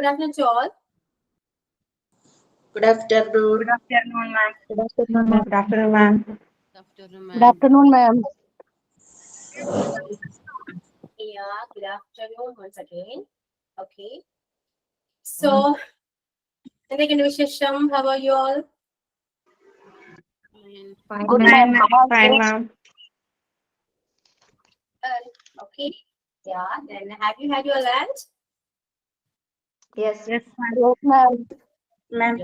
Good afternoon to all. Good afternoon. Good afternoon, ma'am. Good afternoon, ma'am. Good afternoon, ma'am. Good afternoon, ma'am. Yeah, good afternoon once again. Okay. So, how are you all? Fine, Good, ma'am. ma'am. Fine, ma'am. Okay. Yeah, then have you had your lunch? Yes, Yes, ma'am. Yes, ma'am. ma'am.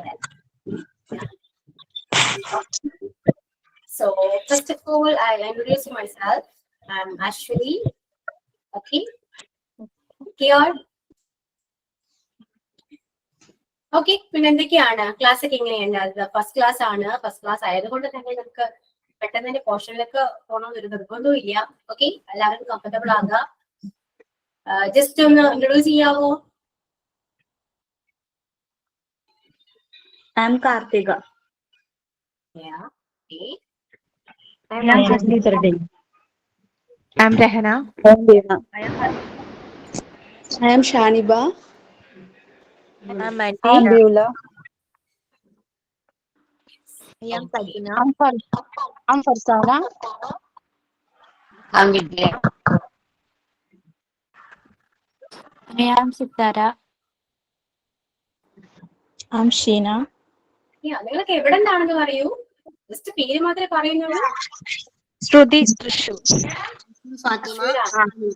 So, first of all, I'll introduce myself. I'm Ashwini. Okay. Clear? Okay പിന്നെ എന്തൊക്കെയാണ് class ഒക്കെ എങ്ങനെയുണ്ട്? First class ആണ്. First class ആയതുകൊണ്ട് തന്നെ നമുക്ക് പെട്ടെന്ന് തന്നെ പോർഷനിലേക്ക് പോകണമെന്നൊരു നിർബന്ധവും ഇല്ല. ഓക്കെ, എല്ലാവരും കംഫർട്ടബിൾ ആകുക. ജസ്റ്റ് ഒന്ന് introduce ചെയ്യാവോ? I'm Karthika. Yeah. Okay. I'm Jasmine. I'm Rehana. I am Shaniba. I'm Beulah. I am Sajina. I'm Farsana. I'm Vidya. I am Sitara. I'm Sheena. നിങ്ങളൊക്കെ എവിടെ നിന്നാണെന്ന് പറയൂ. ജസ്റ്റ് പേര് മാത്രമേ പറയുന്നുള്ളൂ. Shruti Trishu. Fatima. Vidya.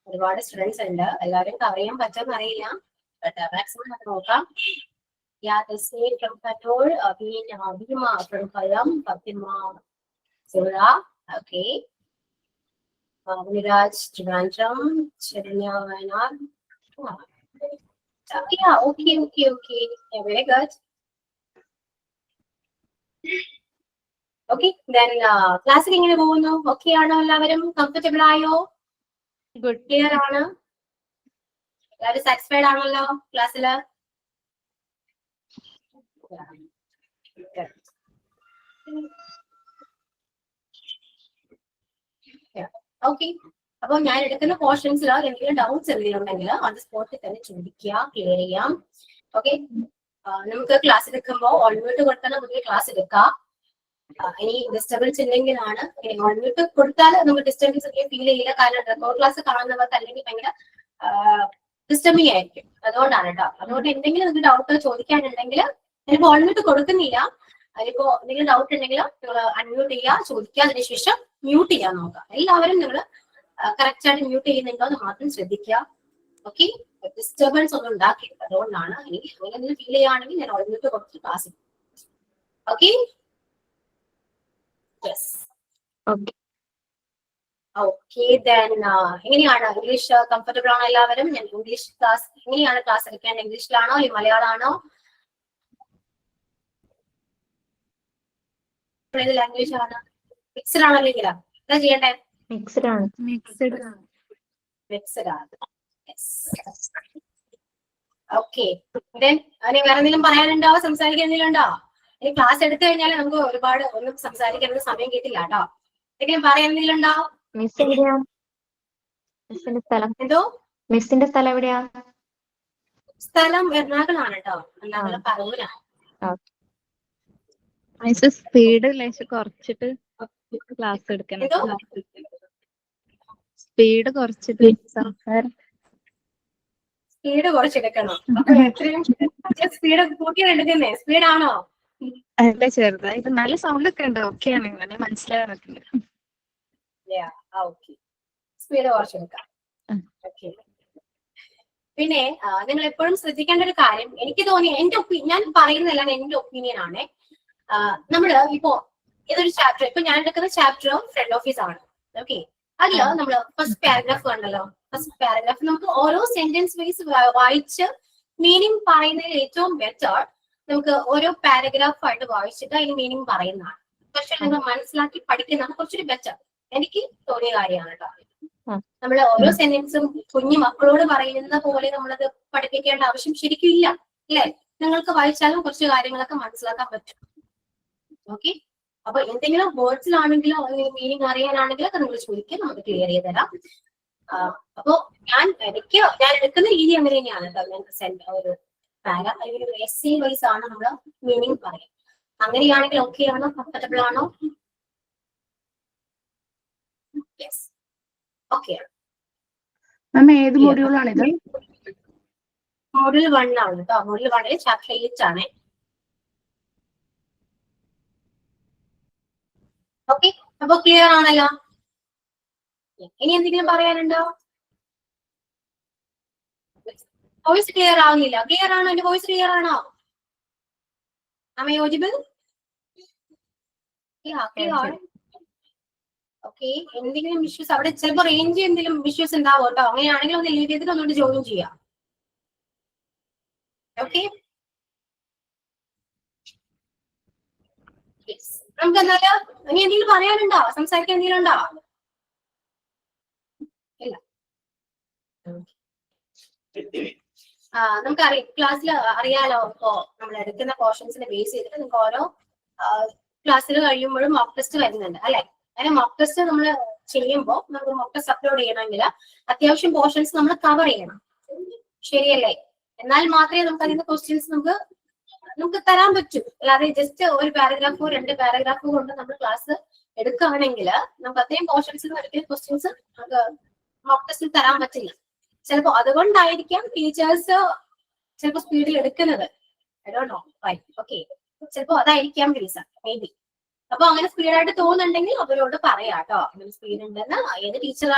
ഒരുപാട് students ഉണ്ട്. എല്ലാവരും കവർ ചെയ്യാൻ പറ്റുമെന്ന് അറിയില്ല. മാക്സിമം നമുക്ക് നോക്കാം. Yeah, Tasneem from Katol, Bhima from Kalam, Fatima, Zura, okay. Viraj, Trivandrum, Chiranya, Vayanad. Yeah, okay. Yeah, very good. Okay, then ക്ലാസ്സിൽ എങ്ങനെ പോകുന്നു? ഓക്കെ ആണോ? എല്ലാവരും കംഫർട്ടബിൾ ആയോ? ഗുഡ്, ക്ലിയർ ആണ്? എല്ലാവരും സാറ്റിസ്ഫൈഡ് ആണല്ലോ ക്ലാസ്സില്? ഓക്കെ, അപ്പൊ ഞാൻ എടുക്കുന്ന പോർഷൻസിൽ എന്തെങ്കിലും ഡൗട്ട്സ് എന്തെങ്കിലും ഉണ്ടെങ്കിൽ അത് സ്പോട്ടിൽ തന്നെ ചോദിക്കുക, ക്ലിയർ ചെയ്യാം. ഓക്കെ, നമുക്ക് ക്ലാസ് എടുക്കുമ്പോൾ ഓൺമ്യൂട്ട് കൊടുത്താൽ നമുക്ക് ക്ലാസ് എടുക്കാം. ഇനി ഡിസ്റ്റർബൻസ് ഇല്ലെങ്കിലാണ്. ഓൺമ്യൂട്ട് കൊടുത്താൽ നമുക്ക് ഡിസ്റ്റർബൻസ് ഒക്കെ ഫീൽ ചെയ്യില്ല. കാരണം റെക്കോർഡ് ക്ലാസ് കാണുന്നവർക്ക് അല്ലെങ്കിൽ ഭയങ്കര ഡിസ്റ്റർബിങ് ആയിരിക്കും. അതുകൊണ്ടാണ് കേട്ടോ. അതുകൊണ്ട് എന്തെങ്കിലും നിങ്ങൾക്ക് ഡൗട്ട് ചോദിക്കാനുണ്ടെങ്കിൽ ചിലപ്പോൾ ഓൺമ്യൂട്ട് കൊടുക്കുന്നില്ല. അതിപ്പോ എന്തെങ്കിലും ഡൗട്ട് ഉണ്ടെങ്കിൽ നിങ്ങൾ അൺമ്യൂട്ട് ചെയ്യുക, ചോദിക്കുക, അതിനുശേഷം മ്യൂട്ട് ചെയ്യാൻ നോക്കുക. എല്ലാവരും നിങ്ങൾ കറക്റ്റ് ആയിട്ട് മ്യൂട്ട് ചെയ്യുന്നുണ്ടോ എന്ന് മാത്രം ശ്രദ്ധിക്കുക. ഓക്കെ, ഡിസ്റ്റർബൻസ് ഒന്നും ഉണ്ടാക്കിയില്ല. അതുകൊണ്ടാണ്. ഇനി അങ്ങനെ എന്തെങ്കിലും ഫീൽ ചെയ്യുകയാണെങ്കിൽ ഞാൻ ഓൺമ്യൂട്ട് കൊടുത്ത് class. Okay, yes. Okay, then എങ്ങനെയാണ് ഇംഗ്ലീഷ് കംഫർട്ടബിൾ ആണോ എല്ലാവരും? ഞാൻ ഇംഗ്ലീഷ് ക്ലാസ് എങ്ങനെയാണ് ക്ലാസ് എടുക്കാൻ? ഇംഗ്ലീഷിലാണോ അല്ലെങ്കിൽ മലയാളമാണോ? ഏത് ലാംഗ്വേജ് ആണ്? മിക്സഡ് ആണോ അല്ലെങ്കിൽ എന്താ ചെയ്യണ്ടേ? Mixed ആണ്. മിക്സഡ് ആണ്. ഓക്കെ, ദെൻ വേറെ എന്തെങ്കിലും പറയാനുണ്ടോ? സംസാരിക്കാൻ എന്തെങ്കിലും ഉണ്ടോ? ഇനി ക്ലാസ് എടുത്തു കഴിഞ്ഞാൽ നമുക്ക് ഒരുപാട് ഒന്നും സംസാരിക്കാനുള്ള സമയം കിട്ടില്ല കേട്ടോ. എന്തെങ്കിലും പറയാൻ എന്തെങ്കിലും ഉണ്ടോ? മിസ് എവിടെയാ? മിസ്സിന്റെ സ്ഥലം? എന്തോ? മിസ്സിന്റെ സ്ഥലം എവിടെയാ? സ്ഥലം എറണാകുളമാണ് കേട്ടോ. എറണാകുളം പറവൂരാണ്. സ്പീഡ് ലേശം കുറച്ചിട്ട് ക്ലാസ് എടുക്കണം. എന്തോ? സ്പീഡ് കുറച്ചിട്ട് സംസാരം. സ്പീഡ് കുറച്ചെടുക്കണം. അപ്പൊ എത്രയും സ്പീഡ് കൂട്ടി എടുക്കുന്നേ? സ്പീഡാണോ? അല്ല, ചെറുതായിട്ട് നല്ല സൗണ്ട് ഒക്കെ ഉണ്ട്. ഓക്കെയാണ്, ഇങ്ങനെ മനസ്സിലാകാറുണ്ട്. ഓക്കെ, സ്പീഡ് കുറച്ചെടുക്കാം. ഓക്കെ, പിന്നെ നിങ്ങൾ എപ്പോഴും ശ്രദ്ധിക്കേണ്ട ഒരു കാര്യം, എനിക്ക് തോന്നി, ഞാൻ പറയുന്നതെല്ലാം എന്റെ ഒപ്പീനിയൻ ആണ്. നമ്മള് ഇപ്പോ ഏതൊരു ചാപ്റ്റർ, ഇപ്പൊ ഞാൻ എടുക്കുന്ന ചാപ്റ്റർ ഫ്രണ്ട് ഓഫീസ് ആണ്. ഓക്കെ, അതില് നമ്മള് ഫസ്റ്റ് പാരഗ്രാഫ് കണ്ടല്ലോ. ഫസ്റ്റ് പാരഗ്രാഫ് നമുക്ക് ഓരോ സെന്റൻസ് വൈസ് വായിച്ച് മീനിങ് പറയുന്നതിൽ ഏറ്റവും ബെറ്റർ നമുക്ക് ഓരോ പാരഗ്രാഫ് ആയിട്ട് വായിച്ചിട്ട് അതിന് മീനിങ് പറയുന്നതാണ്. പക്ഷെ നിങ്ങൾ മനസ്സിലാക്കി പഠിക്കുന്നതാണ് കുറച്ചൊരു ബെറ്റർ. എനിക്ക് തോന്നിയ കാര്യമാണ് കേട്ടോ. നമ്മള് ഓരോ സെന്റൻസും കുഞ്ഞു മക്കളോട് പറയുന്ന പോലെ നമ്മളത് പഠിപ്പിക്കേണ്ട ആവശ്യം ശരിക്കും ഇല്ല, അല്ലേ? നിങ്ങൾക്ക് വായിച്ചാലും കുറച്ച് കാര്യങ്ങളൊക്കെ മനസ്സിലാക്കാൻ പറ്റും. ഓക്കെ, അപ്പൊ എന്തെങ്കിലും വേർഡ്സിലാണെങ്കിലോ അല്ലെങ്കിൽ മീനിങ് അറിയാനാണെങ്കിലോ ഒക്കെ നിങ്ങൾ ചോദിക്കുക, നമുക്ക് ക്ലിയർ ചെയ്ത് തരാം. അപ്പോ ഞാൻ എടുക്കുന്ന രീതി അങ്ങനെ തന്നെയാണ് കേട്ടോ. ഒരു പാര അല്ലെങ്കിൽ ഒരു essay വൈസ് ആണ് നമ്മൾ മീനിങ് പറയാം. അങ്ങനെയാണെങ്കിൽ ഓക്കെ ആണോ, കംഫർട്ടബിൾ ആണോ? യെസ്, ഓക്കെ ആണ്. മാം ഏത് മൊഡ്യൂളാണിത്? മോഡ്യൂൾ 1 ആണ് കേട്ടോ. മോഡ്യൂൾ 1 ചാപ്റ്റർ 8 ആണ്. ഓക്കെ, അപ്പൊ ക്ലിയർ ആണല്ലോ. ഇനി എന്തെങ്കിലും പറയാനുണ്ടോ? വോയിസ് ക്ലിയർ ആവുന്നില്ല. ക്ലിയർ ആണോ? എന്റെ വോയിസ് ക്ലിയർ ആണോ? Am I audible? ഓക്കെ, എന്തെങ്കിലും ഇഷ്യൂസ് അവിടെ ചിലപ്പോൾ റേഞ്ച് എന്തെങ്കിലും ഇഷ്യൂസ് ഉണ്ടാവും കേട്ടോ. അങ്ങനെയാണെങ്കിൽ ഒന്ന് ലീവ് ചെയ്തിട്ട് ഒന്നുകൊണ്ട് ജോയിൻ ചെയ്യാം. ഓക്കെ, നമുക്ക് എന്തായാലും ഇനി എന്തെങ്കിലും പറയാനുണ്ടോ, സംസാരിക്കാൻ എന്തെങ്കിലും ഉണ്ടോ? ഇല്ല. നമുക്കറിയാം, ക്ലാസ്സിൽ അറിയാലോ. ഇപ്പോ നമ്മൾ എടുക്കുന്ന പോർഷൻസിനെ ബേസ് ചെയ്തിട്ട് നിങ്ങൾക്ക് ഓരോ ക്ലാസ്സിൽ കഴിയുമ്പോഴും മോക്ക് ടെസ്റ്റ് വരുന്നുണ്ട് അല്ലെ. അങ്ങനെ മോക്ക് ടെസ്റ്റ് നമ്മൾ ചെയ്യുമ്പോൾ നമുക്ക് മോക്ക് ടെസ്റ്റ് അപ്ലോഡ് ചെയ്യണമെങ്കിൽ അത്യാവശ്യം പോർഷൻസ് നമ്മൾ കവർ ചെയ്യണം, ശരിയല്ലേ? എന്നാൽ മാത്രമേ നമുക്ക് അതിന്റെ ക്വസ്റ്റ്യൻസ് നമുക്ക് തരാൻ പറ്റും. അല്ലാതെ ജസ്റ്റ് ഒരു പാരഗ്രാഫോ 2 പാരഗ്രാഫോ കൊണ്ട് നമ്മൾ ക്ലാസ് എടുക്കുകയാണെങ്കിൽ നമുക്ക് അത്രയും പോർഷൻസിൽ ഒരിക്കലും ക്വസ്റ്റ്യൻസ് നമുക്ക് മോക്ക് ടെസ്റ്റിൽ തരാൻ പറ്റില്ല. ചിലപ്പോ അതുകൊണ്ടായിരിക്കാം ടീച്ചേഴ്സ് ചിലപ്പോ സ്പീഡിൽ എടുക്കുന്നത്. ഓക്കെ, ചിലപ്പോ അതായിരിക്കാം റീസൺ, മേ ബി. അപ്പൊ അങ്ങനെ സ്പീഡായിട്ട് തോന്നുന്നുണ്ടെങ്കിൽ അവരോട് പറയാം കേട്ടോ, അങ്ങനെ സ്പീഡ് ഉണ്ടെന്ന്. ഏത് ടീച്ചർ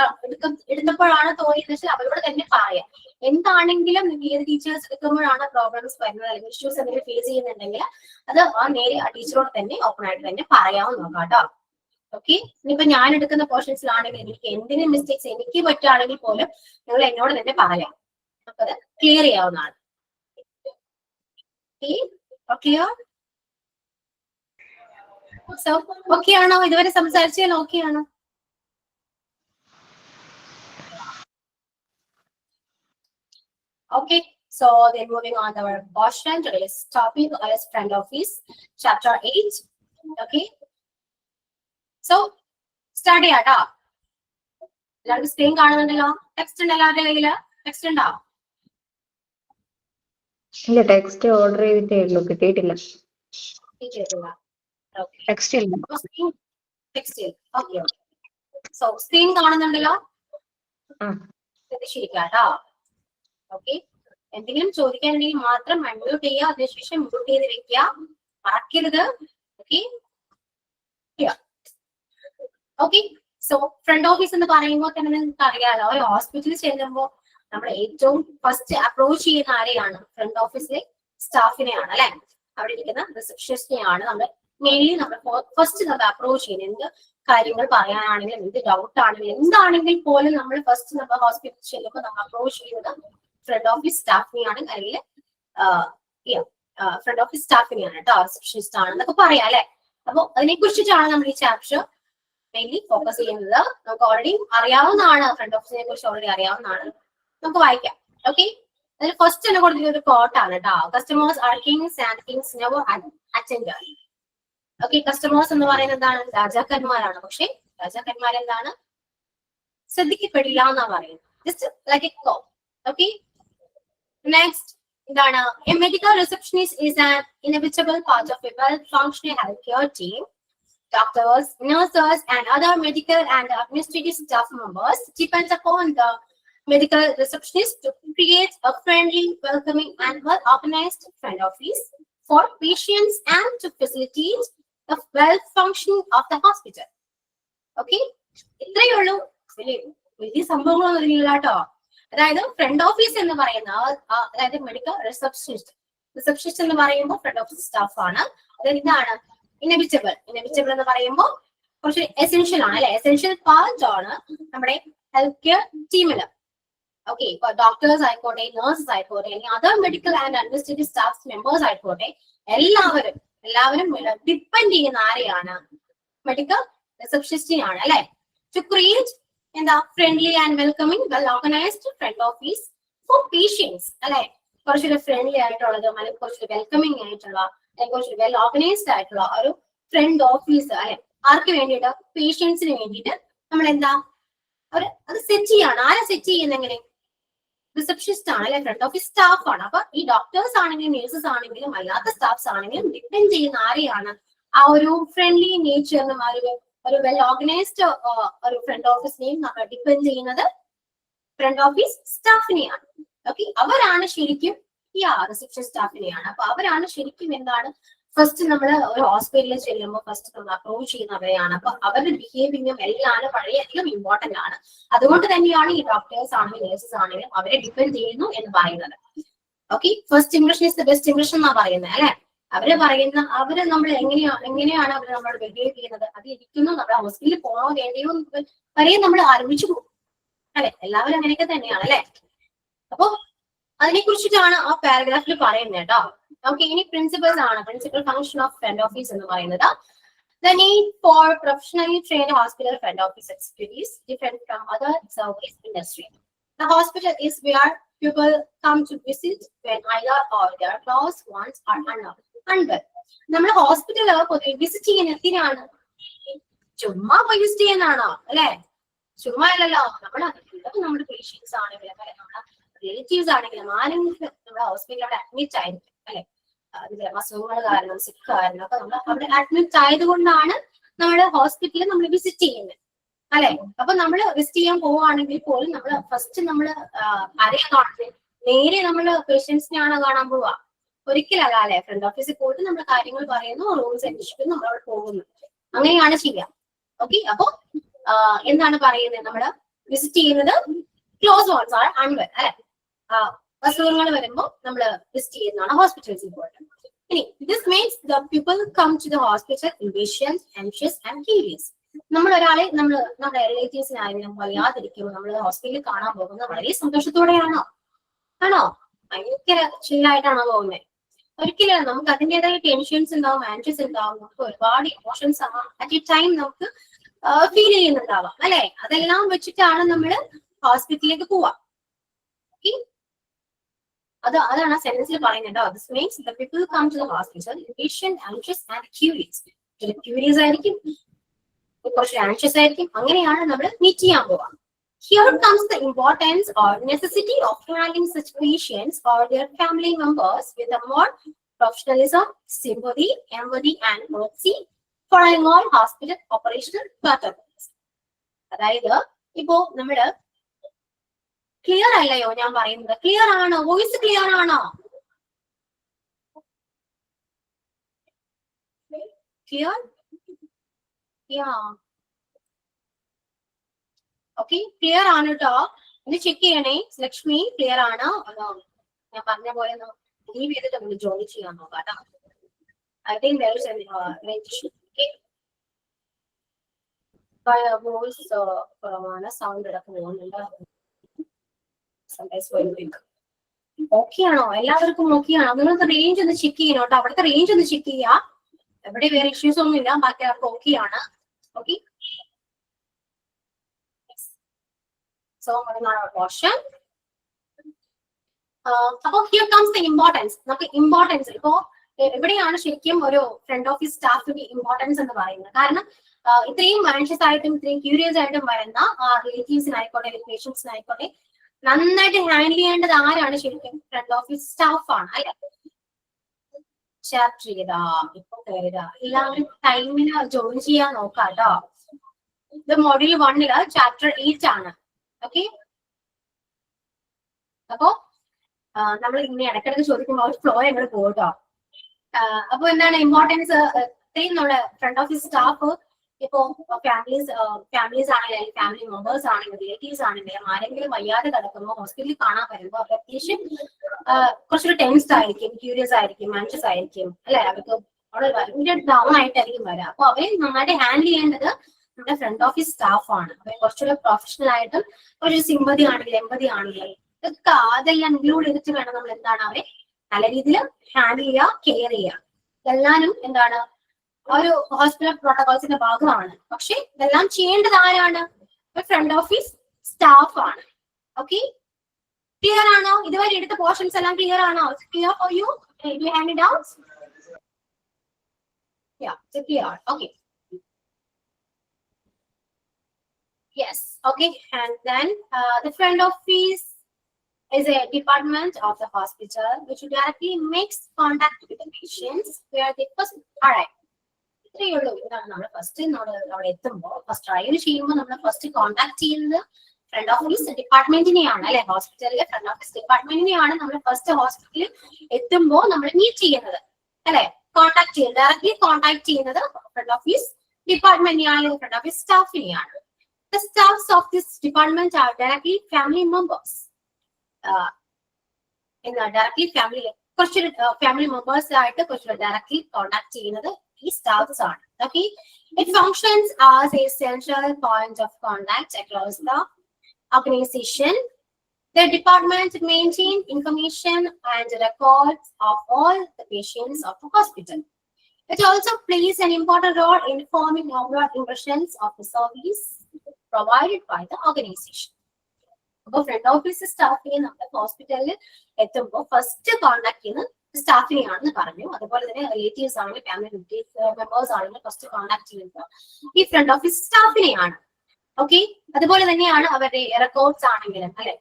എടുത്തപ്പോഴാണ് തോന്നിയെന്ന് വെച്ചാൽ അവരോട് തന്നെ പറയാം. എന്താണെങ്കിലും ഏത് ടീച്ചേഴ്സ് എടുക്കുമ്പോഴാണ് പ്രോബ്ലംസ് വരുന്നത് അല്ലെങ്കിൽ ഇഷ്യൂസ് എന്തെങ്കിലും ഫേസ് ചെയ്യുന്നുണ്ടെങ്കിൽ അത് നേരെ ആ ടീച്ചറോട് തന്നെ ഓപ്പൺ ആയിട്ട് തന്നെ പറയാമെന്ന് നോക്കാം കേട്ടോ. ഓക്കെ, ഇനിയിപ്പോ ഞാൻ എടുക്കുന്ന പോർഷൻസിലാണെങ്കിൽ എനിക്ക് എന്തെങ്കിലും മിസ്റ്റേക്സ് എനിക്ക് പറ്റുകയാണെങ്കിൽ പോലും നിങ്ങൾ എന്നോട് തന്നെ പറയാം, നമുക്കത് ക്ലിയർ ചെയ്യാവുന്നതാണ്. ഓക്കെ ആണോ? ഇതുവരെ സംസാരിച്ചാൽ ഓക്കെ ആണോ? Okay, so then moving on our portion, today's topic is front office, chapter 8. Okay, so start ചെയ്യാട്ടോ. എല്ലാവർക്കും സ്ക്രീൻ കാണുന്നുണ്ടല്ലോ? ടെക്സ്റ്റ് ഉണ്ട് എല്ലാവരുടെ കയ്യില്? ടെക്സ്റ്റ് ഉണ്ടോ? ഇല്ല, ടെക്സ്റ്റ് ഓർഡർ ചെയ്തിട്ടേ ഉള്ളൂ, കിട്ടിയിട്ടില്ല. ടെക്സ്റ്റ് ഇല്ല. സോ സ്ക്രീൻ കാണുന്നുണ്ടല്ലോ? ആ, ശരിക്കാട്ടോ. ഓക്കെ, എന്തെങ്കിലും ചോദിക്കാനുണ്ടെങ്കിൽ മാത്രം അൺമ്യൂട്ട് ചെയ്യുക, അതിനുശേഷം മ്യൂട്ട് ചെയ്ത് വെക്കുക, മറക്കരുത്. Okay, okay. So front office എന്ന് പറയുമ്പോൾ തന്നെ നിങ്ങൾക്ക് അറിയാലോ, ഒരു ഹോസ്പിറ്റലിൽ ചെല്ലുമ്പോൾ നമ്മൾ ഏറ്റവും ഫസ്റ്റ് അപ്രോച്ച് ചെയ്യുന്ന ആരെയാണ്? ഫ്രണ്ട് ഓഫീസിലെ സ്റ്റാഫിനെയാണ് അല്ലെ. അവിടെ ഇരിക്കുന്ന റിസപ്ഷനിസ്റ്റിനെയാണ് നമ്മൾ മെയിൻലി നമ്മൾ ഫസ്റ്റ് നമ്മൾ അപ്രോച്ച് ചെയ്യുന്നത്. എന്ത് കാര്യങ്ങൾ പറയാനാണെങ്കിലും എന്ത് ഡൗട്ട് ആണെങ്കിലും എന്താണെങ്കിൽ പോലും നമ്മൾ ഫസ്റ്റ് നമ്മൾ ഹോസ്പിറ്റലിൽ ചെല്ലുമ്പോൾ നമ്മൾ അപ്രോച്ച് ചെയ്യുന്നത് ഫ്രണ്ട് ഓഫീസ് സ്റ്റാഫിനെയാണ്. അല്ലെങ്കിൽ ഫ്രണ്ട് ഓഫീസ് സ്റ്റാഫിനെയാണ് കേട്ടോ, റിസപ്ഷനിസ്റ്റ് ആണെന്നൊക്കെ പറയാം അല്ലെ. അപ്പൊ അതിനെ കുറിച്ചിട്ടാണ് നമ്മൾ ഈ ചാപ്റ്റർ മെയിൻലി ഫോക്കസ് ചെയ്യുന്നത്. നമുക്ക് ഓൾറെഡി അറിയാവുന്നതാണ്, ഫ്രണ്ട് ഓഫീസിനെ കുറിച്ച് ഓൾറെഡി അറിയാവുന്നതാണ്. നമുക്ക് വായിക്കാം. ഓക്കെ, അതിൽ ഫസ്റ്റ് തന്നെ കൊടുത്തിട്ടുള്ള ഒരു കോട്ടാണ് കേട്ടോ. Customers are kings and kings never attend. Okay, customers എന്ന് പറയുന്നത് എന്താണ്? രാജാക്കന്മാരാണ്. പക്ഷെ രാജാക്കന്മാരെന്താണ്? ശ്രദ്ധിക്കപ്പെടില്ല എന്നാ പറയുന്നത്. Just like a cow. Okay, next എന്താണ്? A medical receptionist is an inevitable part of a well functional health care team. Doctors, nurses, and other medical and administrative staff members depends upon the medical receptionist to create a friendly, welcoming, and well-organized front office for patients and to facilitate the well-functioning of the hospital. Okay, ഇത്രയേ ഉള്ളൂ. വലിയ സംഭവങ്ങളൊന്നും ഇല്ല കേട്ടോ. അതായത് front office എന്ന് പറയുന്ന അതായത് മെഡിക്കൽ റിസപ്ഷനിസ്റ്റ് എന്ന് പറയുമ്പോൾ ഫ്രണ്ട് ഓഫീസ് സ്റ്റാഫ് ആണ്. അതായത് ഇതാണ് ഇൻഎവിറ്റബിൾ എന്ന് പറയുമ്പോൾ കുറച്ച് എസെൻഷ്യൽ ആണ് അല്ലെ. എസെൻഷ്യൽ പാർട്ട് ആണ് നമ്മുടെ ഹെൽത്ത് കെയർ ടീമില്. ഓക്കെ, ഇപ്പൊ ഡോക്ടേഴ്സ് ആയിക്കോട്ടെ, നഴ്സസ് ആയിക്കോട്ടെ, അല്ലെങ്കിൽ other medical and administrative staff members ആയിക്കോട്ടെ, എല്ലാവരും ഡിപ്പെൻഡ് ചെയ്യുന്ന ആരെയാണ്? മെഡിക്കൽ റിസപ്ഷനിസ്റ്റിനെയാണ് അല്ലെ. ടു ക്രിയേറ്റ് എന്താ? Friendly and welcoming, well organised front office for patients അല്ലെ. കുറച്ചൊരു ഫ്രണ്ട്ലി ആയിട്ടുള്ളത്, അല്ലെങ്കിൽ കുറച്ചൊരു വെൽക്കമിങ് ആയിട്ടുള്ള, അല്ലെങ്കിൽ കുറച്ചൊരു വെൽ ഓർഗനൈസ്ഡ് ആയിട്ടുള്ള ഒരു ഫ്രണ്ട് ഓഫീസ് അല്ലെ ആർക്ക് വേണ്ടിയിട്ട് പേഷ്യൻസിന് വേണ്ടിയിട്ട് നമ്മൾ എന്താ അത് സെറ്റ് ചെയ്യാണ്. ആരാ സെറ്റ് ചെയ്യുന്നത്? എങ്ങനെ? റിസപ്ഷനിസ്റ്റ് ആണ് അല്ലെ, ഫ്രണ്ട് ഓഫീസ് സ്റ്റാഫ് ആണ്. അപ്പൊ ഈ ഡോക്ടേഴ്സ് ആണെങ്കിലും നേഴ്സസ് ആണെങ്കിലും അല്ലാത്ത സ്റ്റാഫ്സ് ആണെങ്കിലും ഡിപ്പെൻഡ് ചെയ്യുന്ന ആരെയാണ്? ആ ഒരു ഫ്രണ്ട്ലി നേച്ചറിനും ഒരു വെൽ ഓർഗനൈസ്ഡ് ഒരു ഫ്രണ്ട് ഓഫീസിനെയും ഡിപ്പെൻഡ് ചെയ്യുന്നത് ഫ്രണ്ട് ഓഫീസ് സ്റ്റാഫിനെയാണ്. ഓക്കെ, അവരാണ് ശരിക്കും റിസപ്ഷൻ സ്റ്റാഫിനെയാണ്. അപ്പൊ അവരാണ് ശരിക്കും എന്താണ് ഫസ്റ്റ് നമ്മൾ ഒരു ഹോസ്പിറ്റലിൽ ചെല്ലുമ്പോൾ ഫസ്റ്റ് നമ്മൾ അപ്രോച്ച് ചെയ്യുന്നവരെയാണ്. അപ്പൊ അവരുടെ ബിഹേവിയറും എല്ലാം വളരെയധികം ഇമ്പോർട്ടന്റ് ആണ്. അതുകൊണ്ട് തന്നെയാണ് ഈ ഡോക്ടേഴ്സ് ആണെങ്കിലും നേഴ്സസ് ആണെങ്കിലും അവരെ ഡിപ്പെൻഡ് ചെയ്യുന്നു എന്ന് പറയുന്നത്. Okay, first impression is the best impression എന്നാ പറയുന്നത് അല്ലെ. അവര് നമ്മൾ എങ്ങനെയാണ് അവർ നമ്മൾ ബിഹേവ് ചെയ്യുന്നത്, അത് ഇരിക്കുന്നു നമ്മുടെ ഹോസ്പിറ്റലിൽ പോകണോ വേണ്ടിയോ വരെയും നമ്മൾ ആരംഭിച്ചു പോകും അല്ലെ. എല്ലാവരും അങ്ങനെയൊക്കെ തന്നെയാണ് അല്ലെ. അപ്പൊ അതിനെ കുറിച്ചിട്ടാണ് ആ പാരഗ്രാഫിൽ പറയുന്നത് കേട്ടോ. ഓക്കെ, ഇനി പ്രിൻസിപ്പൽസ് ആണ്. Principal function of front office എന്ന് പറയുന്നത് the need for professionally trained hospital front office executives different from other service industry. The hospital is where people come to visit when either or their close ones are unwell. നമ്മൾ ഹോസ്പിറ്റലിൽ visit ചെയ്യുന്ന എന്തിനാണ്? ചുമ്മാ പോയി visit ചെയ്യുന്നതാണോ അല്ലെ? ചുമ്മാ അല്ലല്ലോ. നമ്മുടെ പേഷ്യൻസ് ആണെങ്കിലും നമ്മുടെ റിലേറ്റീവ്സ് ആണെങ്കിലും ആരെങ്കിലും നമ്മുടെ ഹോസ്പിറ്റലിൽ അവിടെ അഡ്മിറ്റ് ആയിരിക്കും അല്ലെ. അസുഖങ്ങൾ കാരണം സിക്ക് കാരണം ഒക്കെ നമ്മൾ അവിടെ അഡ്മിറ്റ് ആയതുകൊണ്ടാണ് നമ്മുടെ ഹോസ്പിറ്റലിൽ നമ്മൾ വിസിറ്റ് ചെയ്യുന്നത് അല്ലെ. അപ്പൊ നമ്മൾ വിസിറ്റ് ചെയ്യാൻ പോവുകയാണെങ്കിൽ പോലും നമ്മൾ ഫസ്റ്റ് നമ്മൾ ആരെയാ കാണുന്നത്? നേരെ നമ്മൾ പേഷ്യൻസിനെയാണ് കാണാൻ പോവുക? ഒരിക്കലല്ല അല്ലെ. ഫ്രണ്ട് ഓഫീസിൽ പോയിട്ട് നമ്മൾ കാര്യങ്ങൾ പറയുന്നു, റൂംസ് അന്വേഷിക്കുന്നു, നമ്മൾ അവിടെ പോകുന്നു. അങ്ങനെയാണ് ചെയ്യാം. ഓക്കെ, അപ്പൊ എന്താണ് പറയുന്നത്? നമ്മള് വിസിറ്റ് ചെയ്യുന്നത് ക്ലോസ് വൺസ് ആർ അൺവെൽ അല്ലെ. അസുഖങ്ങൾ വരുമ്പോൾ നമ്മൾ വിസിറ്റ് ചെയ്യുന്നതാണ് ഹോസ്പിറ്റൽസിൽ പോയിട്ട്. ഇനി this means the people come to the hospital impatient, anxious and curious. നമ്മൾ ഒരാളെ നമ്മുടെ റിലേറ്റീവ്സിനായാലും വയ്യാതിരിക്കുമ്പോൾ നമ്മൾ ഹോസ്പിറ്റലിൽ കാണാൻ പോകുന്നത് വളരെ സന്തോഷത്തോടെയാണോ? ആണോ? ഭയങ്കര ചില്ലായിട്ടാണോ പോകുന്നത്? ഒരിക്കലും നമുക്ക് അതിൻ്റെതായ ടെൻഷൻസ് ഉണ്ടാവും, ആൻഷ്യസ് ഉണ്ടാവും, നമുക്ക് ഒരുപാട് ഇമോഷൻസ് അറ്റ് എ ടൈം നമുക്ക് ഫീൽ ചെയ്യുന്നുണ്ടാവാം അല്ലെ. അതെല്ലാം വെച്ചിട്ടാണ് നമ്മൾ ഹോസ്പിറ്റലിലേക്ക് പോവാ. അതാണ് സെന്റൻസിൽ പറയുന്നത്. This means the people come to the hospital impatient, anxious and curious. Curious ആയിരിക്കും, കുറച്ച് ആൻഷ്യസ് ആയിരിക്കും. അങ്ങനെയാണ് നമ്മൾ മീറ്റ് ചെയ്യാൻ പോവാം. Here comes the importance or necessity of handling such patients or their family members with a more professionalism, sympathy, empathy, and mercy, following all hospital operational protocols. അതായത് ഇപ്പോ നമ്മള് ക്ലിയർ അല്ലയോ ഞാൻ പറയുന്നത്? ക്ലിയർ ആണോ? വോയിസ് ക്ലിയർ ആണോ? Clear? Okay, clear ആണ് കേട്ടോ. ഒന്ന് ചെക്ക് ചെയ്യണേ. ലക്ഷ്മി ക്ലിയർ ആണ്? ഞാൻ പറഞ്ഞ പോലെ ലീവ് ചെയ്തിട്ട് നമ്മൾ ജോയിൻ ചെയ്യാൻ നോക്കാം കേട്ടോ. I think there is voice കുറവാണ്, സൗണ്ട് ഇടക്ക് പോകുന്നുണ്ട്. ഓക്കെ ആണോ? എല്ലാവർക്കും ഓക്കെ ആണോ? നിങ്ങൾക്ക് റേഞ്ച് ഒന്ന് ചെക്ക് ചെയ്യണം കേട്ടോ. അവിടുത്തെ റേഞ്ച് ഒന്ന് ചെക്ക് ചെയ്യാം. എവിടെ വേറെ ഇഷ്യൂസ് ഒന്നും ഇല്ല, ബാക്കി അവർക്ക് ഓക്കെ ആണ്. ഓക്കെ, സോ അതാണ് പോർഷൻ. അപ്പൊ ഹിയർ കംസ് ദ ഇമ്പോർട്ടൻസ്. നമുക്ക് ഇമ്പോർട്ടൻസ് ഇപ്പോ എവിടെയാണ് ശരിക്കും ഒരു ഫ്രണ്ട് ഓഫീസ് സ്റ്റാഫിന്റെ ഇമ്പോർട്ടൻസ് എന്ന് പറയുന്നത്? കാരണം ഇത്രയും ആൻഷ്യസ് ആയിട്ടും ഇത്രയും ക്യൂരിയസ് ആയിട്ടും വരുന്ന റിലേറ്റീവ്സിനായിക്കോട്ടെ, പേഷ്യൻസിനായിക്കോട്ടെ, നന്നായിട്ട് ഹാൻഡിൽ ചെയ്യേണ്ടത് ആരാണ്? ശരിക്കും ഫ്രണ്ട് ഓഫീസ് സ്റ്റാഫ് ആണ് അല്ലെ. ചാപ്റ്റർ ചെയ്താ ഇപ്പൊ കയറുക, എല്ലാവരും ടൈമിന് ജോയിൻ ചെയ്യാൻ നോക്കാം കേട്ടോ. ഇത് മൊഡ്യൂൾ 1 ചാപ്റ്റർ 8 ആണ്. ഓക്കെ, അപ്പോ നമ്മൾ ഇങ്ങനെ ഇടയ്ക്കിടയ്ക്ക് ചോദിക്കുമ്പോൾ ഫ്ലോ ഞങ്ങൾ പോട്ടോ. അപ്പൊ എന്താണ് ഇമ്പോർട്ടൻസ്? ഇത്രയും നമ്മുടെ ഫ്രണ്ട് ഓഫീസ് സ്റ്റാഫ് ഇപ്പോ ഫാമിലീസ് ആണെങ്കിലും ഫാമിലി മെമ്പേഴ്സ് ആണെങ്കിലും റിലേറ്റീവ്സ് ആണെങ്കിലും ആരെങ്കിലും വയ്യാതെ കിടക്കുമ്പോൾ ഹോസ്പിറ്റലിൽ കാണാൻ വരുമ്പോൾ അവരുടെ അത്യാവശ്യം കുറച്ചൊരു ടെൻസ്ഡ് ആയിരിക്കും, ക്യൂരിയസ് ആയിരിക്കും, ആൻഷ്യസ് ആയിരിക്കും അല്ലെ. അവർക്ക് അവിടെ ഭയങ്കര ഡൗൺ ആയിട്ടായിരിക്കും വരാം. അപ്പൊ അവരെ നന്നായിട്ട് ഹാൻഡിൽ ചെയ്യേണ്ടത് നമ്മുടെ ഫ്രണ്ട് ഓഫീസ് സ്റ്റാഫ് ആണ്. അവരെ കുറച്ചുകൂടെ പ്രൊഫഷണൽ ആയിട്ടും ഒരു സിമ്പതി ആണെങ്കിലും എമ്പതി ആണെങ്കിലും ഇതൊക്കെ അതെല്ലാം ഇൻക്ലൂഡ് ചെയ്തിട്ട് വേണം നമ്മൾ എന്താണ് അവരെ നല്ല രീതിയിൽ ഹാൻഡിൽ ചെയ്യുക, കെയർ ചെയ്യുക. ഇതെല്ലാനും എന്താണ് ഒരു ഹോസ്പിറ്റൽ പ്രോട്ടോകോൾസിന്റെ ഭാഗമാണ്. പക്ഷെ ഇതെല്ലാം ചെയ്യേണ്ടത് ആരാണ്? ഫ്രണ്ട് ഓഫീസ് സ്റ്റാഫ് ആണ്. ഓക്കെ, ക്ലിയർ ആണോ? ഇതുവരെ എടുത്ത പോർഷൻസ് എല്ലാം ക്ലിയർ ആണോ? Clear for you? Hand it out. Yeah, it's clear. Okay. Yes. Okay. And then the front office is a department of the hospital which directly makes contact with the patients where they first arrive. ഇത്രയേ ഉള്ളൂ. ഇതാണ് നമ്മൾ first അവിടെ എത്തുമ്പോൾ first trial ചെയ്യുമ്പോൾ നമ്മൾ first contact ചെയ്യുന്നത് front office ഡിപ്പാർട്ട്മെന്റിനെയാണ് അല്ലെ. ഹോസ്പിറ്റലിലെ ഫ്രണ്ട് ഓഫീസ് ഡിപ്പാർട്ട്മെന്റിനെയാണ് നമ്മൾ ഫസ്റ്റ് ഹോസ്പിറ്റലിൽ എത്തുമ്പോൾ നമ്മൾ മീറ്റ് ചെയ്യുന്നത് അല്ലെ. കോൺടാക്ട് ചെയ്യുന്നത് ഡയറക്ട്ലി കോൺടാക്ട് ചെയ്യുന്നത് ഫ്രണ്ട് ഓഫീസ് ഡിപ്പാർട്ട്മെന്റിനെയാണ്, ഫ്രണ്ട് ഓഫീസ് സ്റ്റാഫിനെയാണ്. The staffs of this department are directly family members. Directly family members ആയിട്ട് directly contact ചെയ്യുന്നത് ഈ staffs ആണ്. Okay, it functions as a central point of contact across the organization. The department maintains information and records of all the patients of the hospital. It also plays an important role in forming overall impressions of the service provided by the organization. അപ്പോൾ front office സ്റ്റാഫിനെ നമ്മുടെ ഹോസ്പിറ്റലിൽ എത്തുമ്പോൾ first contact ചെയ്യുന്നത് സ്റ്റാഫിനെയാണെന്ന് പറഞ്ഞു. അതുപോലെ തന്നെ relatives ആണെങ്കിൽ ഫാമിലി മെമ്പേഴ്സ് ആണെങ്കിൽ ഫസ്റ്റ് കോൺടാക്ട് ചെയ്യുന്നത് ഈ ഫ്രണ്ട് ഓഫീസ് സ്റ്റാഫിനെയാണ്. ഓക്കെ, അതുപോലെ തന്നെയാണ് അവരുടെ റെക്കോർഡ്സ് ആണെങ്കിലും അല്ലെ,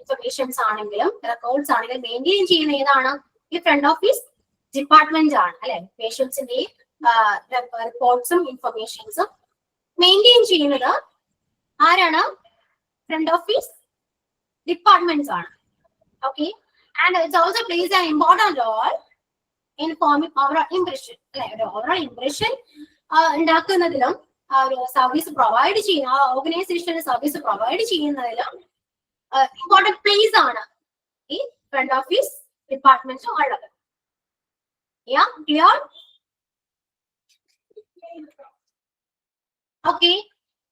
ഇൻഫർമേഷൻസ് ആണെങ്കിലും റെക്കോർഡ്സ് ആണെങ്കിലും മെയിൻറ്റെയിൻ ചെയ്യുന്ന ഏതാണ് ഈ ഫ്രണ്ട് ഓഫീസ് ഡിപ്പാർട്ട്മെന്റ് ആണ് അല്ലെ. പേഷ്യൻസിന്റെ റിപ്പോർട്ട്സും ഇൻഫർമേഷൻസും മെയിൻറ്റെയിൻ ചെയ്യുന്നത് ആരാണ്? Front office departments are. Okay, and it also plays an important role in forming overall impression. Overall impression ഉണ്ടാക്കുന്നതിലും സർവീസ് പ്രൊവൈഡ് ചെയ്യുന്ന ഓർഗനൈസേഷന് സർവീസ് പ്രൊവൈഡ് ചെയ്യുന്നതിലും ഇമ്പോർട്ടന്റ് പ്ലേസ് ആണ് ഈ ഫ്രണ്ട് ഓഫീസ് ഡിപ്പാർട്ട്മെന്റ് ഉള്ളത്. Clear? Okay.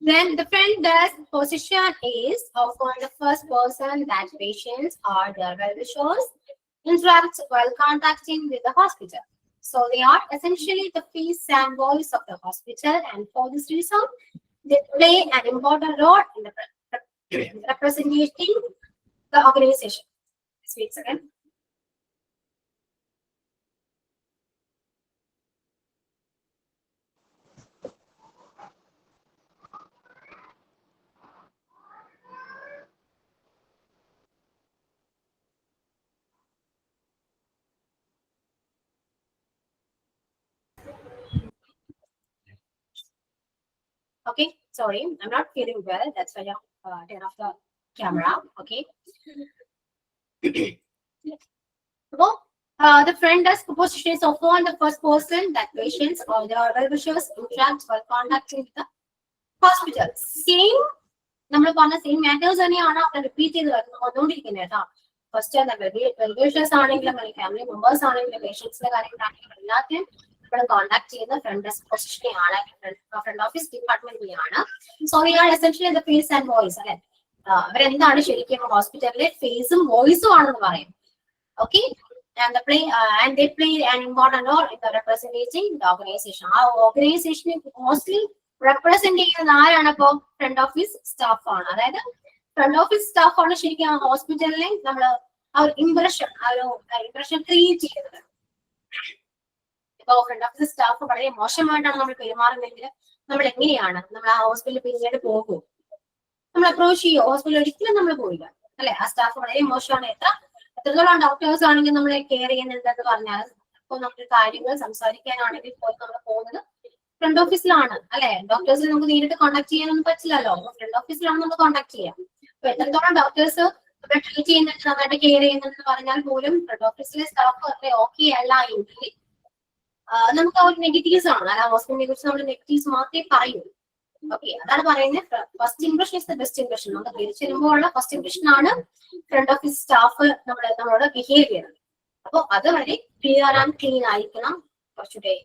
Then the front desk position is often the first person that patients or their well-wishers interact while contacting with the hospital. So they are essentially the face and voice of the hospital, and for this reason, they play an important role in the representing the organization. Speak again. Okay, sorry, I'm not feeling well. That's why I turn off the camera. Okay. So, the front desk position is often the first person that patients or their well-wishers interact while contacting with the hospital. Same, നമ്മൾ പറഞ്ഞ same matters തന്നെയാണ് അവിടെ repeat ചെയ്ത് വന്നുകൊണ്ടിരിക്കുന്നത് കേട്ടോ. First well-wishers ആണെങ്കിലും അല്ലെങ്കിൽ family members ആണെങ്കിലും പേഷ്യൻസിന്റെ കാര്യങ്ങളാണെങ്കിലും എല്ലാത്തിനും നമ്മൾ കോൺടാക്ട് ചെയ്യുന്ന ഫ്രണ്ട് ഡെസ്ക് പൊസിഷനെയാണ്, ഫ്രണ്ട് ഓഫീസ് ഡിപ്പാർട്ട്മെന്റിനെയാണ്. So we are essentially the face and voice അല്ലെ. അവരെന്താണ് ശരിക്കും ഹോസ്പിറ്റലിലെ ഫേസും വോയിസും ആണെന്ന് പറയും. Okay, and they play an important role in the representing the organization. ആ ഓർഗനൈസേഷനെ മോസ്റ്റ്ലി റെപ്രസെന്റ് ചെയ്യുന്നത് ആരാണ്? ഇപ്പോ ഫ്രണ്ട് ഓഫീസ് സ്റ്റാഫ് ആണ്. അതായത് ഫ്രണ്ട് ഓഫീസ് സ്റ്റാഫ് ആണ് ശരിക്കും ആ ഹോസ്പിറ്റലിനെ നമ്മൾ ആ ഒരു ഇംപ്രഷൻ ക്രിയേറ്റ് ചെയ്യുന്നത്. ഇപ്പൊ ഫ്രണ്ട് ഓഫീസ് സ്റ്റാഫ് വളരെ മോശമായിട്ടാണ് നമ്മൾ പെരുമാറുന്നതെങ്കിൽ നമ്മൾ എങ്ങനെയാണ് നമ്മൾ ആ ഹോസ്പിറ്റലിൽ പിന്നീട് പോകുമോ? നമ്മൾ അപ്രോച്ച് ചെയ്യോ? ഹോസ്പിറ്റലിൽ ഒരിക്കലും നമ്മൾ പോയില്ല അല്ലെ. ആ സ്റ്റാഫ് വളരെ മോശമാണ്. എത്രത്തോളം ഡോക്ടേഴ്സ് ആണെങ്കിൽ നമ്മളെ കെയർ ചെയ്യുന്നുണ്ടെന്ന് പറഞ്ഞാൽ ഇപ്പൊ നമുക്ക് കാര്യങ്ങൾ സംസാരിക്കാനാണെങ്കിൽ പോയി നമ്മൾ പോകുന്നത് ഫ്രണ്ട് ഓഫീസിലാണ് അല്ലെ. ഡോക്ടേഴ്സിനെ നമുക്ക് നേരിട്ട് കോൺടാക്ട് ചെയ്യാനൊന്നും പറ്റില്ലല്ലോ. ഫ്രണ്ട് ഓഫീസിലാണ് നമ്മൾ കോൺടാക്ട് ചെയ്യാം. അപ്പൊ എത്രത്തോളം ഡോക്ടേഴ്സ് ട്രീറ്റ് ചെയ്യുന്നുണ്ട്, നന്നായിട്ട് കെയർ ചെയ്യുന്നുണ്ടെന്ന് പറഞ്ഞാൽ പോലും ഫ്രണ്ട് ഓഫീസിലെ സ്റ്റാഫ് അത്ര ഓക്കെ അല്ല എങ്കിൽ നമുക്ക് ആ ഒരു നെഗറ്റീവ്സ് ആണ്. ആ ഹോസ്പിറ്റലിനെ കുറിച്ച് നമ്മൾ നെഗറ്റീവ്സ് മാത്രമേ പറയൂ. ഓക്കെ, അതാണ് പറയുന്നത് first impression is the best impression. നമ്മൾ തിരിച്ചു വരുമ്പോൾ ഉള്ള ഫസ്റ്റ് ഇംപ്രഷൻ ആണ് ഫ്രണ്ട് ഓഫീസ് സ്റ്റാഫ് നമ്മളോട് ബിഹേവ് ചെയ്യുന്നത്. അപ്പോൾ അത് വളരെ ക്ലിയർ ആൻഡ് ക്ലീൻ ആയിരിക്കണം, കുറച്ചുകൂടെ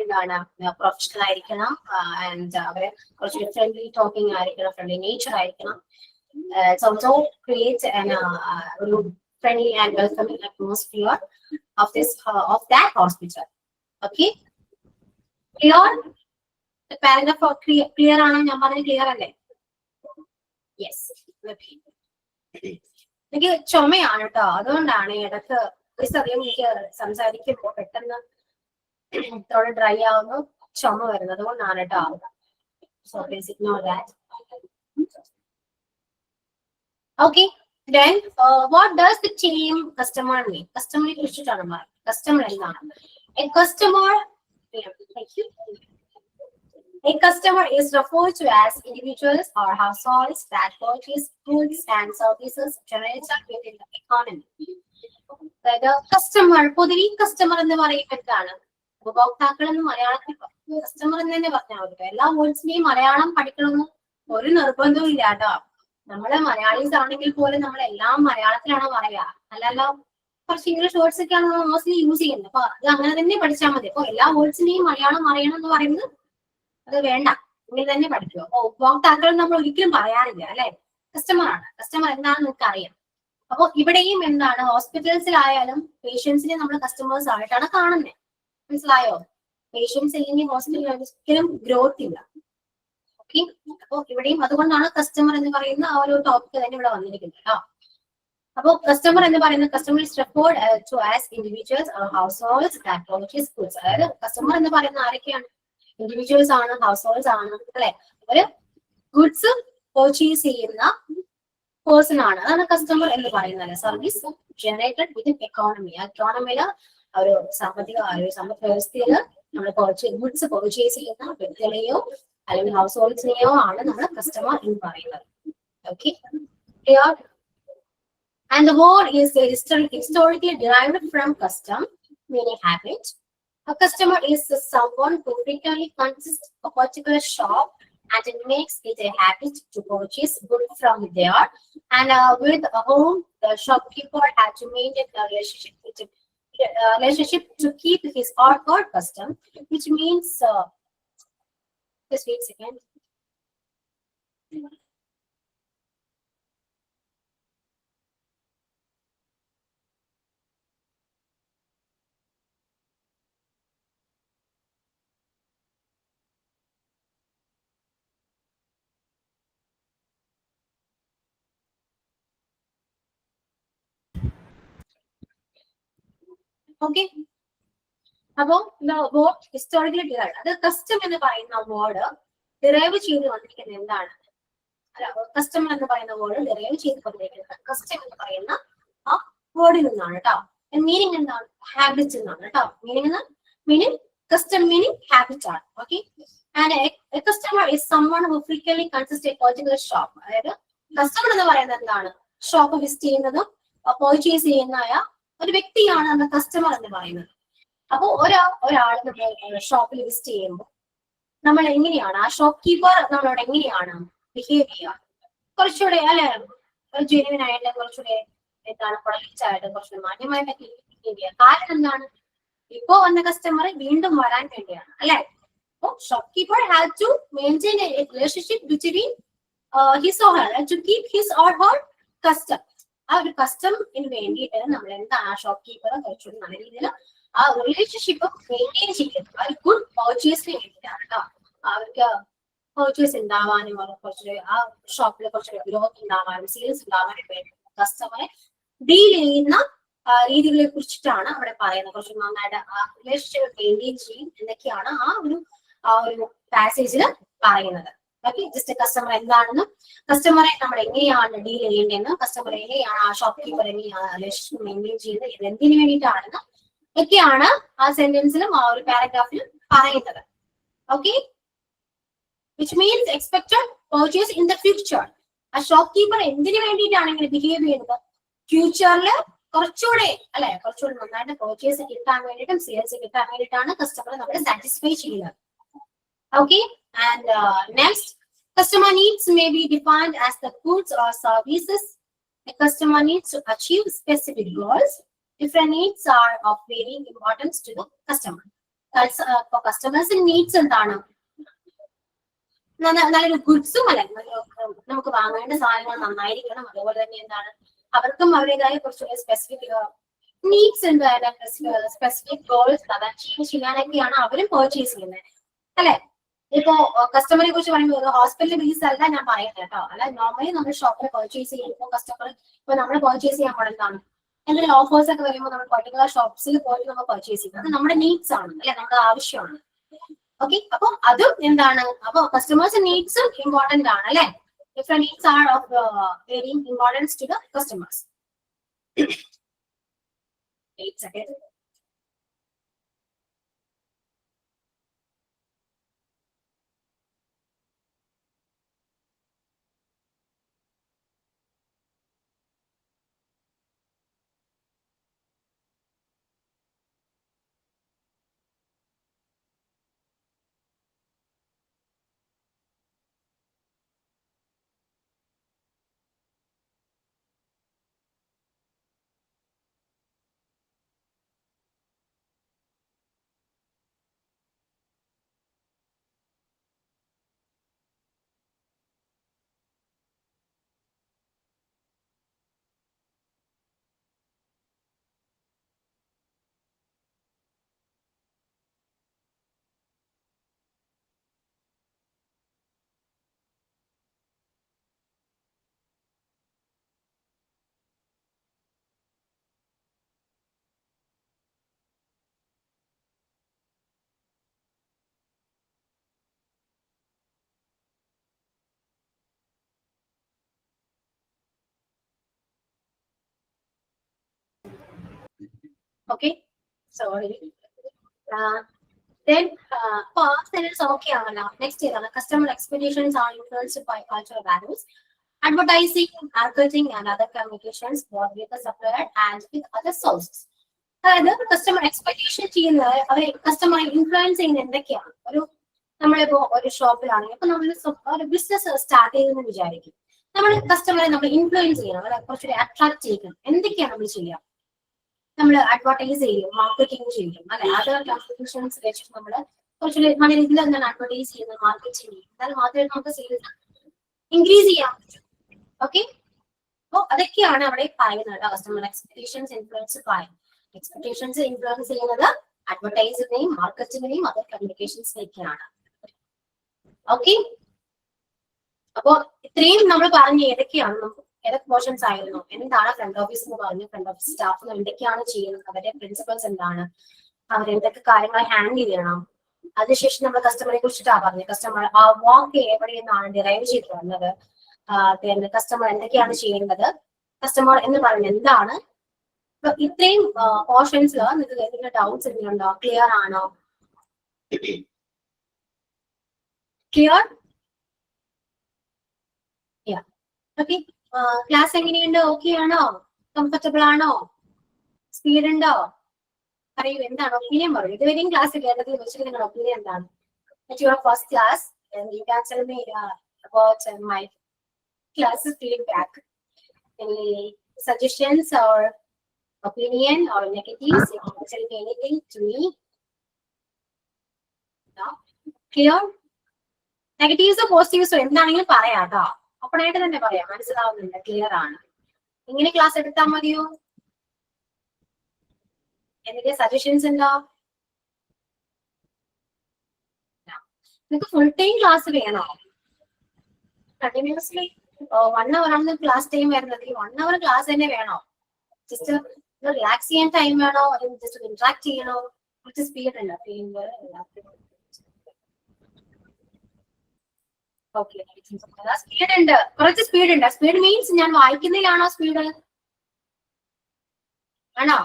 എന്താണ് പ്രൊഫഷണൽ ആയിരിക്കണം, ആൻഡ് അവരെ കുറച്ചുകൂടെ ഫ്രണ്ട്ലി ടോക്കിംഗ് ആയിരിക്കണം, ഫ്രണ്ട്ലി നേച്ചർ ആയിരിക്കണം. It's also creates ഒരു friendly and welcoming atmosphere of that hospital. Okay, clear? The paragraph clear ആണ് ഞാൻ പറഞ്ഞത്, ക്ലിയർ അല്ലേ? യെസ്. എനിക്ക് ചുമയാണ് കേട്ടോ, അതുകൊണ്ടാണ് ഇടക്ക് ഒരു സമയം എനിക്ക് സംസാരിക്കുമ്പോൾ പെട്ടെന്ന് ത്രോട്ട് ഡ്രൈ ആവുന്നു, ചുമ വരുന്നത് കൊണ്ടാണ് കേട്ടോ. So please ignore that. Okay, then what does the term customer mean? Customer കുറിച്ചിട്ടാണ് പറയുന്നത്. Customer എന്താണ്? A customer, thank you. A customer is referred to as individuals or households that purchase goods and services generated within the economy. അതായത് customer, പൊതുവെ customer എന്ന് പറയുമ്പോൾ എന്താണ്? ഉപഭോക്താക്കൾ എന്ന് മലയാളത്തിൽ കസ്റ്റമർ എന്ന് തന്നെ പറഞ്ഞാൽ മതി. എല്ലാ വേർഡ്സിന്റെയും മലയാളം പഠിക്കണമെന്ന് ഒരു നിർബന്ധവും ഇല്ല കേട്ടോ. നമ്മള് മലയാളീസ് ആണെങ്കിൽ പോലും നമ്മൾ എല്ലാം മലയാളത്തിലാണ് പറയാ, അല്ലല്ലോ കുറച്ച് ഇംഗ്ലീഷ് വേർഡ്സ് ഒക്കെയാണ് നമ്മൾ മോസ്റ്റ്ലി യൂസ് ചെയ്യുന്നത്. അപ്പൊ അത് അങ്ങനെ തന്നെ പഠിച്ചാൽ മതി. അപ്പൊ എല്ലാ വേർഡ്സിന്റെയും മലയാളം അറിയണം എന്ന് പറയുന്നത് അത് വേണ്ട, ഇങ്ങനെ തന്നെ പഠിക്കുക. അപ്പൊ ഉപഭോക്താക്കൾ നമ്മൾ ഒരിക്കലും പറയാറില്ല അല്ലെ, കസ്റ്റമർ ആണ്. കസ്റ്റമർ എന്താണെന്ന് നിങ്ങൾക്ക് അറിയാം. അപ്പൊ ഇവിടെയും എന്താണ്, ഹോസ്പിറ്റൽസിലായാലും പേഷ്യൻസിനെ നമ്മൾ കസ്റ്റമേഴ്സ് ആയിട്ടാണ് കാണുന്നത്. മനസ്സിലായോ? പേഷ്യൻസ് ഇല്ലെങ്കിൽ ഹോസ്പിറ്റലിൽ ഒരിക്കലും ഗ്രോത്ത് ഇല്ല. ഓക്കെ, അപ്പൊ ഇവിടെയും അതുകൊണ്ടാണ് കസ്റ്റമർ എന്ന് പറയുന്ന ആ ഒരു ടോപ്പിക് തന്നെ ഇവിടെ വന്നിരിക്കുന്നത് കേട്ടോ. അപ്പൊ കസ്റ്റമർ എന്ന് പറയുന്ന customer is referred to as individuals or households that purchase goods. അതായത് കസ്റ്റമർ എന്ന് പറയുന്ന ആരൊക്കെയാണ്? ഇൻഡിവിജ്വൽസ് ആണ്, ഹൗസ് ഹോൾഡ്സ് ആണ് അല്ലെ. അവര് ഗുഡ്സ് പർച്ചേസ് ചെയ്യുന്ന പേഴ്സൺ ആണ്, അതാണ് കസ്റ്റമർ എന്ന് പറയുന്നത്. Service generated within economy. ആ എക്കോണമിയില് ഒരു സമ്പദ് വ്യവസ്ഥയില് നമ്മൾ ഗുഡ്സ് പർച്ചേസ് ചെയ്യുന്ന വ്യക്തികളെയോ അല്ലെങ്കിൽ ഹൗസ് ഹോൾഡ്സിനെയോ ആണ് നമ്മൾ കസ്റ്റമർ എന്ന് പറയുന്നത്. Okay, and the word is historically derived from custom, meaning habit. A customer is someone who frequently consists of a particular shop and it makes it a habit to purchase goods from there, and with whom the shopkeeper had to maintain a relationship to keep his or her custom, which means just wait a second. Okay, അപ്പോ historically derive, അത് custom എന്ന് പറയുന്ന word derive ചെയ്ത് വന്നിരിക്കുന്നത് എന്താണ്? അല്ല, customer എന്ന് പറയുന്ന വേർഡ് ഡിറൈവ് ചെയ്ത് വന്നിരിക്കുന്നത് കസ്റ്റം എന്ന് പറയുന്ന ആ വേർഡിൽ നിന്നാണ് കേട്ടോ. മീനിങ് എന്താണ്? ഹാബിറ്റ് എന്നാണ് കേട്ടോ. മീനിങ് കസ്റ്റം മീനിങ് ഹാബിറ്റ് ആണ്. Okay, and A customer is someone who frequently consists a particular shop. അതായത് കസ്റ്റമർ എന്ന് പറയുന്നത് എന്താണ്? ഷോപ്പ് വിസിറ്റ് ചെയ്യുന്നതും പർച്ചേസ് ചെയ്യുന്നതായ ഒരു വ്യക്തിയാണ് നമ്മൾ കസ്റ്റമർ എന്ന് പറയുന്നത്. അപ്പൊ ഒരാൾ നമ്മൾ ഷോപ്പിൽ വിസിറ്റ് ചെയ്യുമ്പോൾ നമ്മൾ എങ്ങനെയാണ്, ആ ഷോപ്പ് കീപ്പർ നമ്മളോട് എങ്ങനെയാണ് ബിഹേവ് ചെയ്യുക? കുറച്ചുകൂടെ അല്ലെ, ജെന്യുവൻ ആയിട്ട്, കുറച്ചുകൂടെ എന്താണ് പൊളൈറ്റ് ആയിട്ട്, കുറച്ചുകൂടെ മാന്യമായിട്ട് ബിഹേവ് ചെയ്യുക. കാരണം എന്താണ്? ഇപ്പോ വന്ന കസ്റ്റമർ വീണ്ടും വരാൻ വേണ്ടിയാണ് അല്ലെ. അപ്പൊ shopkeeper have to maintain a relationship between his or her, to keep his or her custom. ആ ഒരു കസ്റ്റമിന് വേണ്ടിയിട്ട് നമ്മൾ എന്താണ്, ആ ഷോപ്പ് കീപ്പർ കുറച്ചുകൂടി നല്ല രീതിയിൽ ആ റിലേഷൻഷിപ്പ് മെയിൻറ്റെയിൻ ചെയ്യുന്നത് ആ ഒരു ഗുഡ് പർച്ചേസിന് വേണ്ടിയിട്ടാണ് കേട്ടോ. അവർക്ക് പർച്ചേസ് ഉണ്ടാവാനും കുറച്ചുകൂടി ആ ഷോപ്പിൽ കുറച്ചുകൂടി ഗ്രോത്ത് ഉണ്ടാവാനും സെയിൽസ് ഉണ്ടാവാനും വേണ്ടി കസ്റ്റമറെ ഡീൽ ചെയ്യുന്ന രീതികളെ കുറിച്ചിട്ടാണ് അവിടെ പറയുന്നത്. കുറച്ച് നന്നായിട്ട് ആ റിലേഷൻഷിപ്പ് മെയിൻറ്റെയിൻ ചെയ്യും എന്നൊക്കെയാണ് ആ ഒരു പാസേജിൽ പറയുന്നത്. ഓക്കെ, ജസ്റ്റ് കസ്റ്റമർ എന്താണെന്നും കസ്റ്റമറെ നമ്മൾ എങ്ങനെയാണ് ഡീൽ ചെയ്യേണ്ടതെന്ന്, കസ്റ്റമർ എങ്ങനെയാണ്, ആ ഷോപ്പ് കീപ്പർ എങ്ങനെയാണ് റിലേഷൻഷിപ്പ് മെയിൻറ്റെയിൻ ചെയ്യുന്നത്, ഇത് എന്തിനു വേണ്ടിയിട്ടാണെന്ന് ഒക്കെയാണ് ആ സെന്റൻസിലും ആ ഒരു പാരഗ്രാഫിലും പറയുന്നത്. Okay, which means expected purchase in the future. ആ ഷോപ്പ് കീപ്പർ എന്തിനു വേണ്ടിയിട്ടാണ് ഇങ്ങനെ ബിഹേവ് ചെയ്യുന്നത്? ഫ്യൂച്ചറിൽ കുറച്ചുകൂടെ അല്ലെ, കുറച്ചുകൂടി നന്നായിട്ട് പർച്ചേസ് കിട്ടാൻ വേണ്ടിയിട്ടും സെയിൽസ് കിട്ടാൻ വേണ്ടിയിട്ടാണ് കസ്റ്റമറെ നമ്മൾ സാറ്റിസ്ഫൈ ചെയ്യുന്നത്. Okay, and next, customer needs may be defined as the goods or services a customer needs to achieve specific goals. Different needs are of varying importance to the customer. For customers needs എന്താണ്? നല്ലൊരു ഗുഡ്സും അല്ലെ, നമുക്ക് വാങ്ങേണ്ട സാധനങ്ങൾ നന്നായിരിക്കണം. അതുപോലെ തന്നെ എന്താണ്, അവർക്കും അവരുടേതായ കുറച്ചുകൂടി സ്പെസിഫിക് നീഡ്സ് ഉണ്ട്, സ്പെസിഫിക് ഗോൾസ് അത് അച്ചീവ് ചെയ്യാനൊക്കെയാണ് അവരും പർച്ചേസ് ചെയ്യുന്നത് അല്ലെ. ഇപ്പോ കസ്റ്റമറെ കുറിച്ച് പറയുമ്പോൾ ഹോസ്പിറ്റൽ ബേസ് അല്ല ഞാൻ പറയുന്നത് കേട്ടോ. അല്ല, നോർമലി നമ്മൾ ഷോപ്പിൽ പർച്ചേസ് ചെയ്യുമ്പോൾ കസ്റ്റമർ ഇപ്പൊ നമ്മൾ പർച്ചേസ് ചെയ്യാൻ എന്താണ് എന്തെങ്കിലും ഓഫേഴ്സ് ഒക്കെ വരുമ്പോൾ നമ്മൾ പർട്ടിക്കുലർ ഷോപ്സിൽ പോയിട്ട് നമ്മൾ പർച്ചേസ് ചെയ്യും. അത് നമ്മുടെ നീഡ്സ് ആണ് അല്ലെ, നമ്മുടെ ആവശ്യമാണ്. ഓക്കെ, അപ്പൊ അതും എന്താണ്, അപ്പൊ കസ്റ്റമേഴ്സ് നീഡ്സും ഇമ്പോർട്ടന്റ് ആണ് അല്ലെ. Different needs are of varying importance to the customers. Okay, sorry. Then past tense okay ആണല്ലോ. Next ഏതാണ്? Customer expectations are influenced by cultural values. Advertising, marketing and other communications both with the supplier and with other sources. അതായത് customer expectation ചെയ്യുന്നത് അവരെ കസ്റ്റമറെ influence ചെയ്യുന്ന എന്തൊക്കെയാണ്? നമ്മളിപ്പോ ഒരു ഷോപ്പിലാണെങ്കിൽ ഇപ്പൊ നമ്മൾ ഒരു ബിസിനസ് സ്റ്റാർട്ട് ചെയ്തെന്ന് വിചാരിക്കും. നമ്മൾ കസ്റ്റമറെ നമ്മൾ ഇൻഫ്ലുവൻസ് ചെയ്യണം, അവരെ കുറച്ചുകൂടി അട്രാക്ട് ചെയ്യണം. എന്തൊക്കെയാണ് നമ്മൾ ചെയ്യുക? നമ്മൾ അഡ്വർടൈസ് ചെയ്യും, മാർക്കറ്റിംഗ് ചെയ്യും അല്ലെ. അതർ കമ്പറ്റീഷൻസ് വെച്ചിട്ട് നമ്മൾ കുറച്ചുകൂടി നല്ല രീതിയിൽ എന്താണ് അഡ്വർടൈസ് ചെയ്യുന്നത്, മാർക്കറ്റ് ചെയ്യും. എന്നാൽ മാത്രമേ നമുക്ക് സെയിൽസ് ഇൻക്രീസ് ചെയ്യാൻ പറ്റും. ഓക്കെ, അപ്പൊ അതൊക്കെയാണ് അവിടെ പറയുന്നത്. കസ്റ്റമർ എക്സ്പെക്ടേഷൻസ് ഇൻഫ്ലുവൻസ് പറയുന്നത്. എക്സ്പെക്ടേഷൻസ് ഇൻഫ്ലുവൻസ് ചെയ്യുന്നത് അഡ്വർടൈസിനെയും മാർക്കറ്റിങ്ങിനെയും അതർ കമ്മ്യൂണിക്കേഷൻസിലേക്കാണ്. ഓക്കെ, അപ്പൊ ഇത്രയും നമ്മൾ പറഞ്ഞ ഏതൊക്കെയാണ്, ഏതൊക്കെ പോർഷൻസ് ആയിരുന്നു, എന്താണ് ഫ്രണ്ട് ഓഫീസ് എന്ന് പറഞ്ഞു, ഫ്രണ്ട് ഓഫീസ് സ്റ്റാഫ് എന്തൊക്കെയാണ് ചെയ്യുന്നത്, അവരുടെ പ്രിൻസിപ്പൾസ് എന്താണ്, അവരെന്തൊക്കെ കാര്യങ്ങൾ ഹാൻഡിൽ ചെയ്യണം. അതിനുശേഷം നമ്മൾ കസ്റ്റമറെ കുറിച്ചിട്ടാണ് പറഞ്ഞത്. കസ്റ്റമർ ആ വാക്ക് എവിടെ നിന്നാണ് ഡിറൈവ് ചെയ്ത് വന്നത്, കസ്റ്റമർ എന്തൊക്കെയാണ് ചെയ്യേണ്ടത്, കസ്റ്റമർ എന്ന് പറയുന്നത് എന്താണ്. അപ്പൊ ഇത്രയും പോർഷൻസിൽ നിങ്ങൾക്ക് എന്തെങ്കിലും ഡൗട്ട്സ് എന്തെങ്കിലും ഉണ്ടോ? ക്ലിയർ ആണോ? ക്ലിയർ? ഓക്കെ, ക്ലാസ് എങ്ങനെയുണ്ട്? ഓക്കെ ആണോ? കംഫർട്ടബിൾ ആണോ? സ്പീഡ് ഉണ്ടോ? പറയൂ, എന്താണ് ഒപ്പീനിയൻ പറയൂ. ഇതുവരെയും ക്ലാസ് കേരളത്തിൽ വെച്ചിട്ട് നിങ്ങളുടെ ഒപ്പീനിയൻ എന്താണ്? Your first class you can tell me about my class feedback. Any suggestions or opinion or negatives? You can tell me anything to me. No? Clear? Negatives or positives എന്താണെങ്കിലും പറയാം കേട്ടോ. Open ആയിട്ട് തന്നെ പറയാം, മനസ്സിലാവുന്നുണ്ട്, clear ആണ്. ഇങ്ങനെ class എടുത്താൽ മതിയോ? എന്തെങ്കിലും സജഷൻസ് ഉണ്ടോ? നിങ്ങൾക്ക് ഫുൾ ടൈം ക്ലാസ് വേണോ? കണ്ടിന്യൂസ്ലി 1 hour ആണ് ക്ലാസ് ടൈം വരുന്നത്. 1 hour ക്ലാസ് തന്നെ വേണോ? ജസ്റ്റ് റിലാക്സ് ചെയ്യാൻ ടൈം വേണോ? അല്ലെങ്കിൽ ജസ്റ്റ് ഇന്ററാക്ട് ചെയ്യണോ? കുറച്ച് സ്പീഡ് ഉണ്ടോ? ഓക്കെ, സ്പീഡ് ഉണ്ട്, കുറച്ച് സ്പീഡ് ഉണ്ട്. സ്പീഡ് മീൻസ് ഞാൻ വായിക്കുന്നതിലാണോ സ്പീഡ് ആണോ,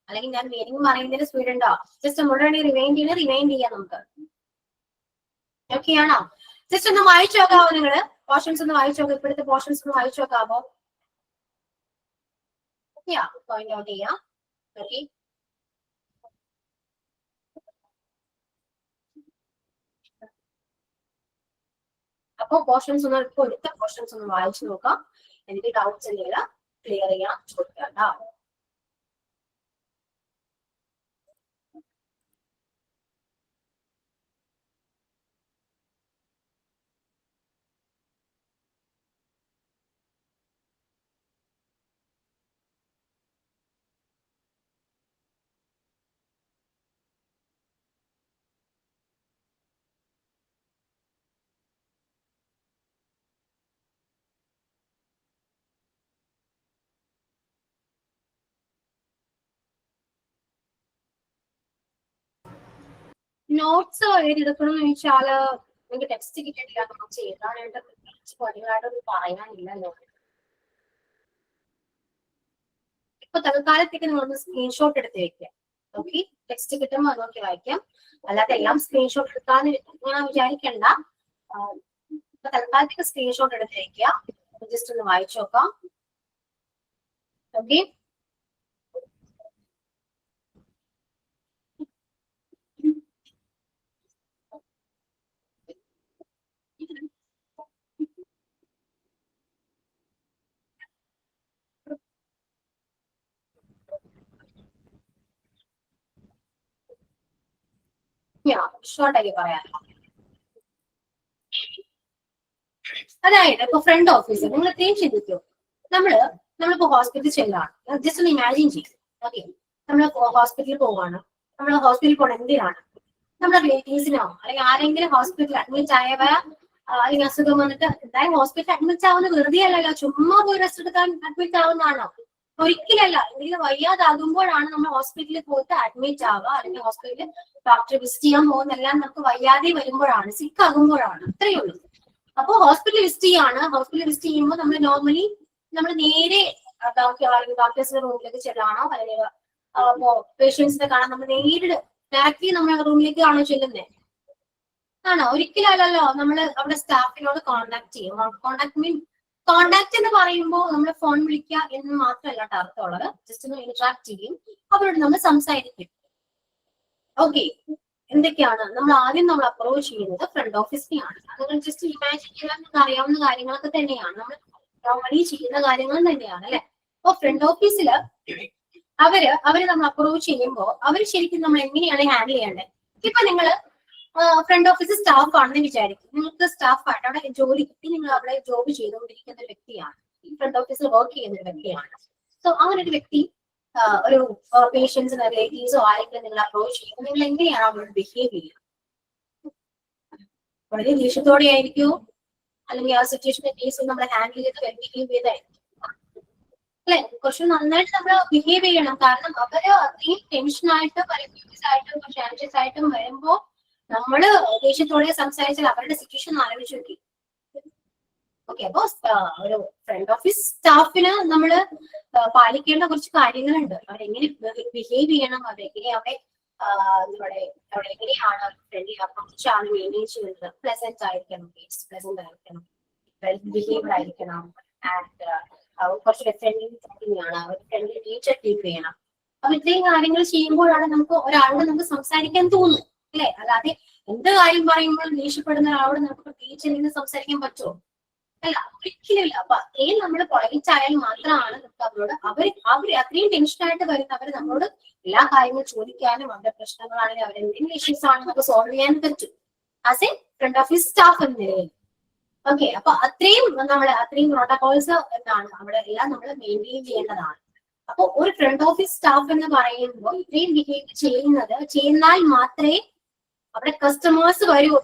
അല്ലെങ്കിൽ ഞാൻ മീനിങ് പറയുന്നതിന് സ്പീഡ് ഉണ്ടോ? ജസ്റ്റ് മുഴുവൻ റിവൈൻഡ് ചെയ്യാം നമുക്ക്. ഓക്കെ ആണോ? ജസ്റ്റ് ഒന്ന് വായിച്ചു നോക്കാവോ? നിങ്ങള് പോർഷൻസ് ഒന്ന് വായിച്ചു നോക്കാം. ഇപ്പോഴത്തെ പോർഷൻസ് ഒന്ന് വായിച്ചു നോക്കാവോ? പോയിന്റ് ഔട്ട് ചെയ്യാം. ഓക്കെ, അപ്പൊ പോർഷൻസ് ഒന്ന് ഇപ്പോൾ എടുത്ത പോർഷൻസ് ഒന്ന് വായിച്ചു നോക്കാം. എനിക്ക് ഡൗട്ട്സ് എന്തെങ്കിലും ക്ലിയർ ചെയ്യാം, ചോദിക്കാം. നോട്ട്സ് എഴുതിയെടുക്കണം എന്ന് ചോദിച്ചാല് നിങ്ങൾക്ക് ടെക്സ്റ്റ് കിട്ടിയിട്ടില്ല, നോട്ട്സ് എഴുതാനായിട്ട് പ്രത്യേകിച്ച് പണികളായിട്ടൊന്നും പറയാനില്ലല്ലോ. ഇപ്പൊ തൽക്കാലത്തേക്ക് നിങ്ങളൊന്ന് സ്ക്രീൻഷോട്ട് എടുത്ത് വെക്കുക. ഓക്കെ, ടെക്സ്റ്റ് കിട്ടുമ്പോൾ അത് നോക്കി വായിക്കാം. അല്ലാതെ എല്ലാം സ്ക്രീൻഷോട്ട് എടുക്കാന്ന് ഇങ്ങനെ വിചാരിക്കണ്ട. ഇപ്പൊ തൽക്കാലത്തേക്ക് സ്ക്രീൻഷോട്ട് എടുത്ത് വെക്കുക, ജസ്റ്റ് ഒന്ന് വായിച്ചു നോക്കാം. ഓക്കെ, ഷോർട്ടാക്കി പറയാം. അതായത് ഇപ്പൊ ഫ്രണ്ട് ഓഫീസ് നിങ്ങൾ എത്രയും ചിന്തിക്കൂ. നമ്മളിപ്പോ ഹോസ്പിറ്റലിൽ ചെല്ലാണ്, ജസ്റ്റ് ഒന്ന് ഇമാജിൻ ചെയ്യും. ഓക്കെ, നമ്മൾ ഹോസ്പിറ്റലിൽ പോവാണ്. നമ്മൾ ഹോസ്പിറ്റലിൽ പോകണം എന്തിനാണ്? നമ്മുടെ റിലേറ്റീവ്സിനോ അല്ലെങ്കിൽ ആരെങ്കിലും ഹോസ്പിറ്റലിൽ അഡ്മിറ്റ് ആയവ അല്ലെങ്കിൽ അസുഖം വന്നിട്ട് എന്തായാലും ഹോസ്പിറ്റലിൽ അഡ്മിറ്റ് ആവുന്ന വെറുതെ അല്ലല്ലോ, ചുമ്മാ പോയി റെസ്റ്റ് എടുക്കാൻ അഡ്മിറ്റ് ആവുന്നതാണോ? ഒരിക്കലല്ല. എന്തെങ്കിലും വയ്യാതാകുമ്പോഴാണ് നമ്മൾ ഹോസ്പിറ്റലിൽ പോയിട്ട് അഡ്മിറ്റ് ആവുക, അല്ലെങ്കിൽ ഹോസ്പിറ്റലിൽ ഡോക്ടറെ വിസിറ്റ് ചെയ്യാൻ പോകുന്നെല്ലാം നമുക്ക് വയ്യാതെ വരുമ്പോഴാണ്, സിക്ക് ആകുമ്പോഴാണ്. അത്രയേ ഉള്ളൂ. അപ്പൊ ഹോസ്പിറ്റൽ വിസിറ്റ് ചെയ്യാണ്. ഹോസ്പിറ്റൽ വിസിറ്റ് ചെയ്യുമ്പോൾ നമ്മൾ നോർമലി നമ്മൾ നേരെ ഡോക്ടേഴ്സിന്റെ റൂമിലേക്ക് ചെല്ലാണോ അല്ലെങ്കിൽ പേഷ്യൻസിനെ കാണാൻ നമ്മൾ നേരിട്ട് ഡയറക്റ്റ്ലി നമ്മൾ റൂമിലേക്ക് ആണോ ചെല്ലുന്നത്? ആണോ? ഒരിക്കലല്ലോ. നമ്മൾ അവിടെ സ്റ്റാഫിനോട് കോണ്ടാക്ട് ചെയ്യും. കോണ്ടാക്ട് എന്ന് പറയുമ്പോൾ നമ്മൾ ഫോൺ വിളിക്കുക എന്ന് മാത്രമല്ല അർത്ഥമുള്ളത്. ജസ്റ്റ് ഒന്ന് ഇന്ററാക്ട് ചെയ്യും, അവരോട് നമ്മൾ സംസാരിക്കും. ഓക്കെ, എന്തൊക്കെയാണ് നമ്മൾ അപ്രോച്ച് ചെയ്യുന്നത്? ഫ്രണ്ട് ഓഫീസിനെയാണ്. നിങ്ങൾ ജസ്റ്റ് ഇമാജിൻ ചെയ്യാൻ നിങ്ങൾക്ക് അറിയാവുന്ന കാര്യങ്ങളൊക്കെ തന്നെയാണ്, നമ്മൾ നോർമലി ചെയ്യുന്ന കാര്യങ്ങൾ തന്നെയാണ് അല്ലെ. അപ്പൊ ഫ്രണ്ട് ഓഫീസില് അവര് നമ്മൾ അപ്രോച്ച് ചെയ്യുമ്പോൾ അവര് ശരിക്കും നമ്മൾ എങ്ങനെയാണ് ഹാൻഡിൽ ചെയ്യേണ്ടത്? ഇപ്പൊ നിങ്ങള് ഫ്രണ്ട് ഓഫീസ് സ്റ്റാഫ് ആണെന്ന് വിചാരിക്കും. നിങ്ങൾക്ക് സ്റ്റാഫായിട്ട് അവിടെ ജോലി കിട്ടി, നിങ്ങൾ അവിടെ ജോബ് ചെയ്തുകൊണ്ടിരിക്കുന്ന ഒരു വ്യക്തിയാണ്, ഫ്രണ്ട് ഓഫീസിൽ വർക്ക് ചെയ്യുന്ന ഒരു വ്യക്തിയാണ്. സോ അങ്ങനെ ഒരു വ്യക്തി ഒരു പേഷ്യൻസിനോ റിലേറ്റീവ്സോ ആരെങ്കിലും നിങ്ങൾ അപ്രോച്ച് ചെയ്യുമ്പോൾ നിങ്ങൾ എങ്ങനെയാണ് അവരോട് ബിഹേവ് ചെയ്യുക? വളരെ ദേഷ്യത്തോടെ ആയിരിക്കുമോ, അല്ലെങ്കിൽ ആ സിറ്റുവേഷന്റെ കേസ് നമ്മൾ ഹാൻഡിൽ ചെയ്ത് ബിഹേവ് ചെയ്തായിരിക്കും അല്ലെ? കുറച്ച് നന്നായിട്ട് നമ്മൾ ബിഹേവ് ചെയ്യണം. കാരണം അവര് അത്രയും ടെൻഷനായിട്ട് കൺഫ്യൂസ് ആയിട്ടും കുറച്ച് ആൻഷ്യസ് ആയിട്ടും വരുമ്പോ നമ്മള് ദേഷ്യത്തോടെ സംസാരിച്ചാൽ അവരുടെ സിറ്റുവേഷൻ ആലോചിച്ച് നോക്കി. ഓക്കെ, അപ്പൊ ഒരു ഫ്രണ്ട് ഓഫീസ് സ്റ്റാഫിന് നമ്മള് പാലിക്കേണ്ട കുറച്ച് കാര്യങ്ങളുണ്ട്. അവരെങ്ങനെ ബിഹേവ് ചെയ്യണം, അവരെങ്ങനെ അവിടെ എങ്ങനെയാണ് ഫ്രണ്ട്ലി അപ്രോച്ച് ആണ് മെയിൻറ്റെയിൻ ചെയ്യുന്നത്. പ്ലസന്റ് ആയിരിക്കണം, പ്ലസന്റ് ആയിരിക്കണം, വെൽ ബിഹേവ്ഡ് ആയിരിക്കണം, ആൻഡ് കുറച്ച് ഫ്രണ്ട്ലി ടോക്കിംഗ് ആണ്, അവർ ഫ്രണ്ട്ലി നേച്ചർ കീപ്പ് ചെയ്യണം. അപ്പൊ ഇത്രയും കാര്യങ്ങൾ ചെയ്യുമ്പോഴാണ് നമുക്ക് ഒരാളോട് നമുക്ക് സംസാരിക്കാൻ തോന്നും അല്ലെ. അല്ലാതെ എന്ത് കാര്യം പറയുമ്പോൾ ദേഷ്യപ്പെടുന്ന ഒരാളോട് നമുക്ക് പ്രത്യേകിച്ച് എന്തെങ്കിലും സംസാരിക്കാൻ പറ്റുമോ? അല്ല, ഒരിക്കലുമില്ല. അപ്പൊ അത്രയും നമ്മൾ പൊളൈറ്റ് ആയാൽ മാത്രമാണ് നമുക്ക് അവരോട് അവര് അത്രയും ടെൻഷനായിട്ട് വരുന്നവര് നമ്മളോട് എല്ലാ കാര്യങ്ങളും ചോദിക്കാനും അവരുടെ പ്രശ്നങ്ങളാണെങ്കിൽ അവരെന്തെങ്കിലും ഇഷ്യൂസ് ആണെങ്കിൽ നമുക്ക് സോൾവ് ചെയ്യാൻ പറ്റും as a friend office staff എന്ന നിലയിൽ. ഓക്കെ, അപ്പൊ അത്രയും പ്രോട്ടോകോൾസ് എന്താണ് അവിടെ എല്ലാം നമ്മൾ മെയിൻറ്റെയിൻ ചെയ്യേണ്ടതാണ്. അപ്പൊ ഒരു ഫ്രണ്ട് ഓഫീസ് സ്റ്റാഫ് എന്ന് പറയുമ്പോൾ ഇത്രയും ബിഹേവ് ചെയ്യുന്നാൽ മാത്രമേ അവിടെ കസ്റ്റമേഴ്സ് വരൂ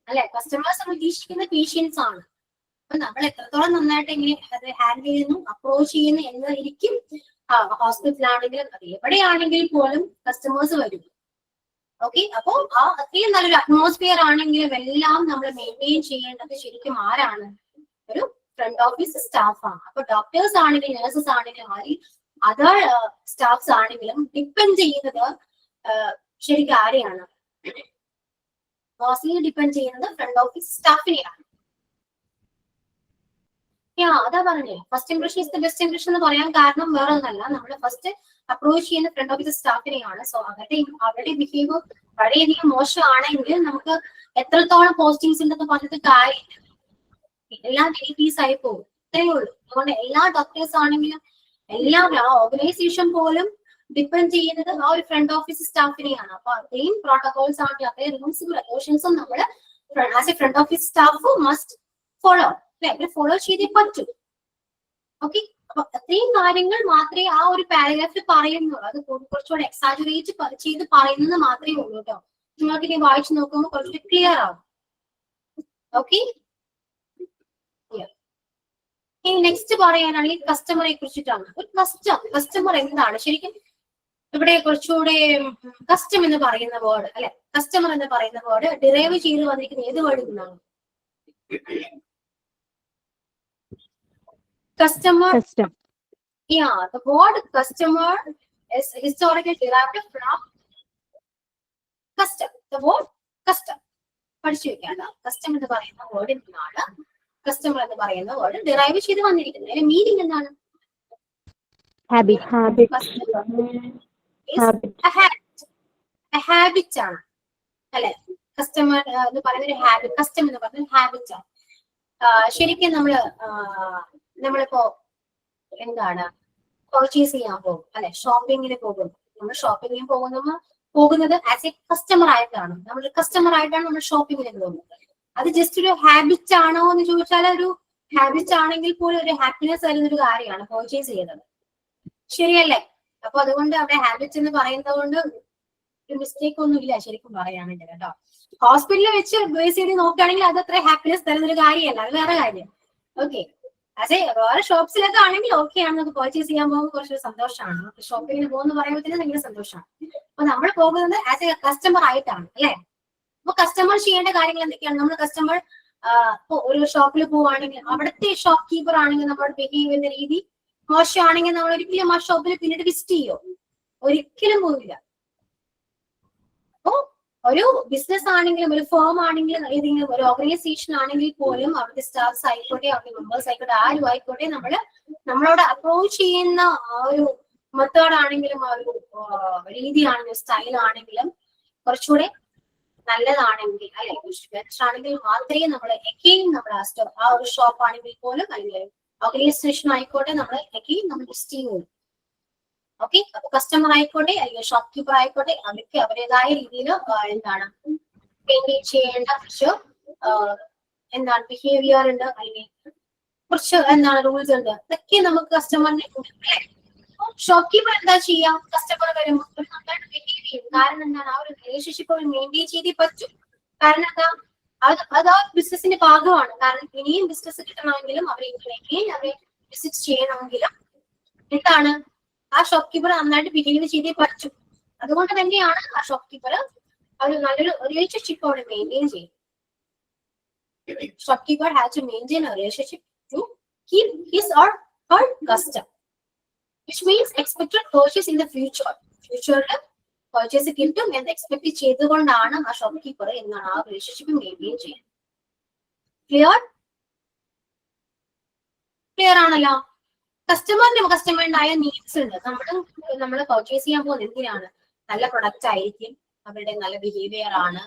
അല്ലെ. കസ്റ്റമേഴ്സ് ഉദ്ദേശിക്കുന്ന പേഷ്യൻസ് ആണ്. അപ്പൊ നമ്മൾ എത്രത്തോളം നന്നായിട്ട് എങ്ങനെ അത് ഹാൻഡിൽ ചെയ്യുന്നു, അപ്രോച്ച് ചെയ്യുന്നു എന്നതായിരിക്കും. ഹോസ്പിറ്റലാണെങ്കിലും അത് എവിടെയാണെങ്കിലും പോലും കസ്റ്റമേഴ്സ് വരും. ഓക്കെ, അപ്പൊ അത്രയും നല്ലൊരു അറ്റ്മോസ്ഫിയർ ആണെങ്കിലും എല്ലാം നമ്മൾ മെയിൻറ്റെയിൻ ചെയ്യേണ്ടത് ശരിക്കും ആരാണ്? ഒരു ഫ്രണ്ട് ഓഫീസ് സ്റ്റാഫാണ്. അപ്പൊ ഡോക്ടേഴ്സ് ആണെങ്കിലും നഴ്സസ് ആണെങ്കിലും അതർ സ്റ്റാഫ്സ് ആണെങ്കിലും ഡിപ്പെൻഡ് ചെയ്യുന്നത് ശരിക്കും ആരെയാണ്? മോസ്റ്റ്ലി ഡിപ്പെൻഡ് ചെയ്യുന്നത് ഫ്രണ്ട് ഓഫീസ് സ്റ്റാഫിനെയാണ്. അതാ പറഞ്ഞേ, first impression is the best impression എന്ന് പറയാൻ കാരണം വേറെ ഒന്നല്ല, നമ്മൾ ഫസ്റ്റ് അപ്രോച്ച് ചെയ്യുന്ന ഫ്രണ്ട് ഓഫീസ് സ്റ്റാഫിനെയാണ്. സോ അവരുടെ ബിഹേവ് വളരെയധികം മോശമാണെങ്കിൽ നമുക്ക് എത്രത്തോളം പോസ്റ്റിംഗ്സ് ഉണ്ടെന്ന് പറഞ്ഞിട്ട് കാര്യമില്ല, എല്ലാം നെഗറ്റീവ്സ് ആയി പോകും. ഇത്രയേ ഉള്ളൂ. അതുകൊണ്ട് എല്ലാ ഡോക്ടേഴ്സ് ആണെങ്കിലും എല്ലാം ഓർഗനൈസേഷൻ പോലും ഡിപ്പെൻഡ് ചെയ്യുന്നത് ആ ഒരു ഫ്രണ്ട് ഓഫീസ് സ്റ്റാഫിനെയാണ്. അപ്പൊ അത്രയും പ്രോട്ടോകോൾസ് ആണെങ്കിൽ അത്രയും റൂൾസും റെഗുലേഷൻസും നമ്മൾ as a friend office staff must follow follow ചെയ്തേ പറ്റൂ. ഓക്കെ, അപ്പൊ അത്രയും കാര്യങ്ങൾ മാത്രമേ ആ ഒരു പാരഗ്രാഫിൽ പറയുന്നുള്ളൂ. അത് കുറച്ചുകൂടെ എക്സാജറേറ്റ് ചെയ്ത് പറയുന്നത് മാത്രമേ ഉള്ളൂ കേട്ടോ. നിങ്ങൾക്ക് ഇനി വായിച്ചു നോക്കുമ്പോൾ കുറച്ചുകൂടി ക്ലിയർ ആവും. ഓക്കെ, ഇനി നെക്സ്റ്റ് പറയാനാണെങ്കിൽ കസ്റ്റമറെ കുറിച്ചിട്ടാണ്. ഒരു കസ്റ്റമർ എന്താണ് ശരിക്കും? ഇവിടെ കുറച്ചുകൂടെ കസ്റ്റം എന്ന് പറയുന്ന വേർഡ് അല്ലെ, കസ്റ്റമർ എന്ന് പറയുന്ന വേർഡ് ഡിറൈവ് ചെയ്ത് വന്നിരിക്കുന്ന ഏത് വേർഡിൽ നിന്നാണ്? Customer. Custom. Yeah, the word customer is historically derived from custom. The word custom. പഠിച്ചു വെക്കാണ്. കസ്റ്റം എന്ന് പറയുന്ന വേർഡിൽ നിന്നാണ് കസ്റ്റമർ എന്ന് പറയുന്ന വേർഡ് ഡിറൈവ് ചെയ്ത് വന്നിരിക്കുന്നത്. അതിന്റെ മീനിങ് എന്താണ്? Habit. ഹാബിറ്റ് ആണ് അല്ലെ. കസ്റ്റമർ എന്ന് പറയുന്ന ഒരു ഹാബിറ്റ്, കസ്റ്റം എന്ന് പറയുന്ന ഹാബിറ്റ് ആണ്. ശരിക്കും നമ്മളിപ്പോ എന്താണ് പർച്ചേസ് ചെയ്യാൻ പോകും അല്ലെ, ഷോപ്പിങ്ങിന് പോകും. നമ്മൾ ഷോപ്പിങ്ങിന് പോകുന്നത് ആസ് എ കസ്റ്റമർ ആയിട്ടാണ്. നമ്മൾ കസ്റ്റമർ ആയിട്ടാണ് നമ്മൾ ഷോപ്പിങ്ങിന് പോകുന്നത്. അത് ജസ്റ്റ് ഒരു ഹാബിറ്റ് ആണോ എന്ന് ചോദിച്ചാൽ ഒരു ഹാബിറ്റ് ആണെങ്കിൽ പോലും ഒരു ഹാപ്പിനെസ് തരുന്ന ഒരു കാര്യമാണ് പർച്ചേസ് ചെയ്യുന്നത്. ശരിയല്ലേ? അപ്പൊ അതുകൊണ്ട് അവിടെ ഹാബിറ്റ് എന്ന് പറയുന്നത് കൊണ്ട് ഒരു മിസ്റ്റേക്ക് ഒന്നും ഇല്ല ശരിക്കും പറയുകയാണെങ്കിൽ കേട്ടോ. ഹോസ്പിറ്റലിൽ വെച്ച് ബേസ് ചെയ്ത് നോക്കുകയാണെങ്കിൽ അത് അത്ര ഹാപ്പിനെസ് തരുന്ന ഒരു കാര്യമല്ല, അത് വേറെ കാര്യം. ഓക്കെ, അതെ വേറെ ഷോപ്സിലൊക്കെ ആണെങ്കിൽ ഓക്കെ ആണ്, നമുക്ക് പർച്ചേസ് ചെയ്യാൻ പോകുമ്പോൾ കുറച്ചൊരു സന്തോഷമാണ്. ഷോപ്പിങ്ങിന് പോകുന്ന പറയുമ്പോഴത്തേനും ഭയങ്കര സന്തോഷമാണ്. അപ്പൊ നമ്മൾ പോകുന്നത് ആസ് എ കസ്റ്റമർ ആയിട്ടാണ് അല്ലെ. അപ്പൊ കസ്റ്റമർ ചെയ്യേണ്ട കാര്യങ്ങൾ എന്തൊക്കെയാണ്? നമ്മൾ കസ്റ്റമർ ഒരു ഷോപ്പിൽ പോവുകയാണെങ്കിൽ അവിടുത്തെ ഷോപ്പ് കീപ്പർ ആണെങ്കിൽ നമ്മളോട് ബിഹേവ് ചെയ്യുന്ന രീതി മോശമാണെങ്കിൽ നമ്മൾ ഒരിക്കലും ആ ഷോപ്പിൽ പിന്നീട് വിസിറ്റ് ചെയ്യോ? ഒരിക്കലും പോവില്ല. അപ്പോ ഒരു ബിസിനസ് ആണെങ്കിലും ഒരു ഫേം ആണെങ്കിലും ഏതെങ്കിലും ഒരു ഓർഗനൈസേഷൻ ആണെങ്കിൽ പോലും അവിടുത്തെ സ്റ്റാഫ്സ് ആയിക്കോട്ടെ അവിടുത്തെ മെമ്പേഴ്സ് ആയിക്കോട്ടെ ആരും ആയിക്കോട്ടെ നമ്മളോട് അപ്രോച്ച് ചെയ്യുന്ന ആ ഒരു മെത്തേഡ് ആണെങ്കിലും ആ ഒരു രീതിയാണെങ്കിലും സ്റ്റൈൽ ആണെങ്കിലും കുറച്ചുകൂടെ നല്ലതാണെങ്കിൽ അല്ലെ ബെറ്റർ ആണെങ്കിൽ മാത്രമേ നമ്മൾ എക്കെയും നമ്മൾ ആ ഒരു ഷോപ്പ് ആണെങ്കിൽ പോലും അല്ലെങ്കിൽ ഓർഗനൈസേഷൻ ആയിക്കോട്ടെ നമ്മൾ വിസിറ്റ് ചെയ്യുള്ളൂ. ഓക്കെ, അപ്പൊ കസ്റ്റമർ ആയിക്കോട്ടെ അല്ലെങ്കിൽ ഷോപ്പ് കീപ്പർ ആയിക്കോട്ടെ അവർക്ക് അവരുടേതായ രീതിയിൽ എന്താണ് മെയിൻറ്റെയിൻ ചെയ്യേണ്ട കുറച്ച് എന്താണ് ബിഹേവിയർ ഉണ്ട്, അല്ലെങ്കിൽ കുറച്ച് എന്താണ് റൂൾസ് ഉണ്ട്. ഇതൊക്കെ നമുക്ക് കസ്റ്റമറിനെ ഷോപ്പ് കീപ്പർ എന്താ ചെയ്യാം? കസ്റ്റമർ വരുമ്പോൾ നന്നായിട്ട് ബിഹേവ് ചെയ്യും. കാരണം എന്താണ്? ആ ഒരു റിലേഷൻഷിപ്പ് അവർ മെയിൻറ്റെയിൻ ചെയ്തേ പറ്റും. കാരണം എന്താ? അത് ആ ബിസിനസിന്റെ ഭാഗമാണ്. കാരണം ഇനിയും ബിസിനസ് കിട്ടണമെങ്കിലും അവരെ വിസിറ്റ് ചെയ്യണമെങ്കിലും എന്താണ് ആ ഷോപ്പ് കീപ്പർ നന്നായിട്ട് ബിഹേവ് ചെയ്തേ പറ്റും. അതുകൊണ്ട് തന്നെയാണ് ആ ഷോപ്പ് കീപ്പർ ഒരു നല്ലൊരു റിലേഷൻഷിപ്പ് അവിടെ മെയിൻറ്റെയിൻ ചെയ്യും. Shopkeeper has to maintain a relationship to keep his or her customer, which means expected purchase in the ഫ്യൂച്ചറിൽ പർച്ചേസ് കിട്ടും എന്ന് എക്സ്പെക്ട് ചെയ്തുകൊണ്ടാണ് ആ ഷോപ്പ് കീപ്പർ എന്നാണ് ആ റിലേഷൻഷിപ്പ് മെയിൻറ്റെയിൻ ചെയ്യുന്നത്. ക്ലിയർ ആണല്ലോ? കസ്റ്റമറിനായ നീഡ്സ് ഉണ്ട്. നമ്മൾ പർച്ചേസ് ചെയ്യാൻ പോകുന്നത് എന്തിനാണ്? നല്ല പ്രൊഡക്റ്റ് ആയിരിക്കും, അവരുടെ നല്ല ബിഹേവിയർ ആണ്,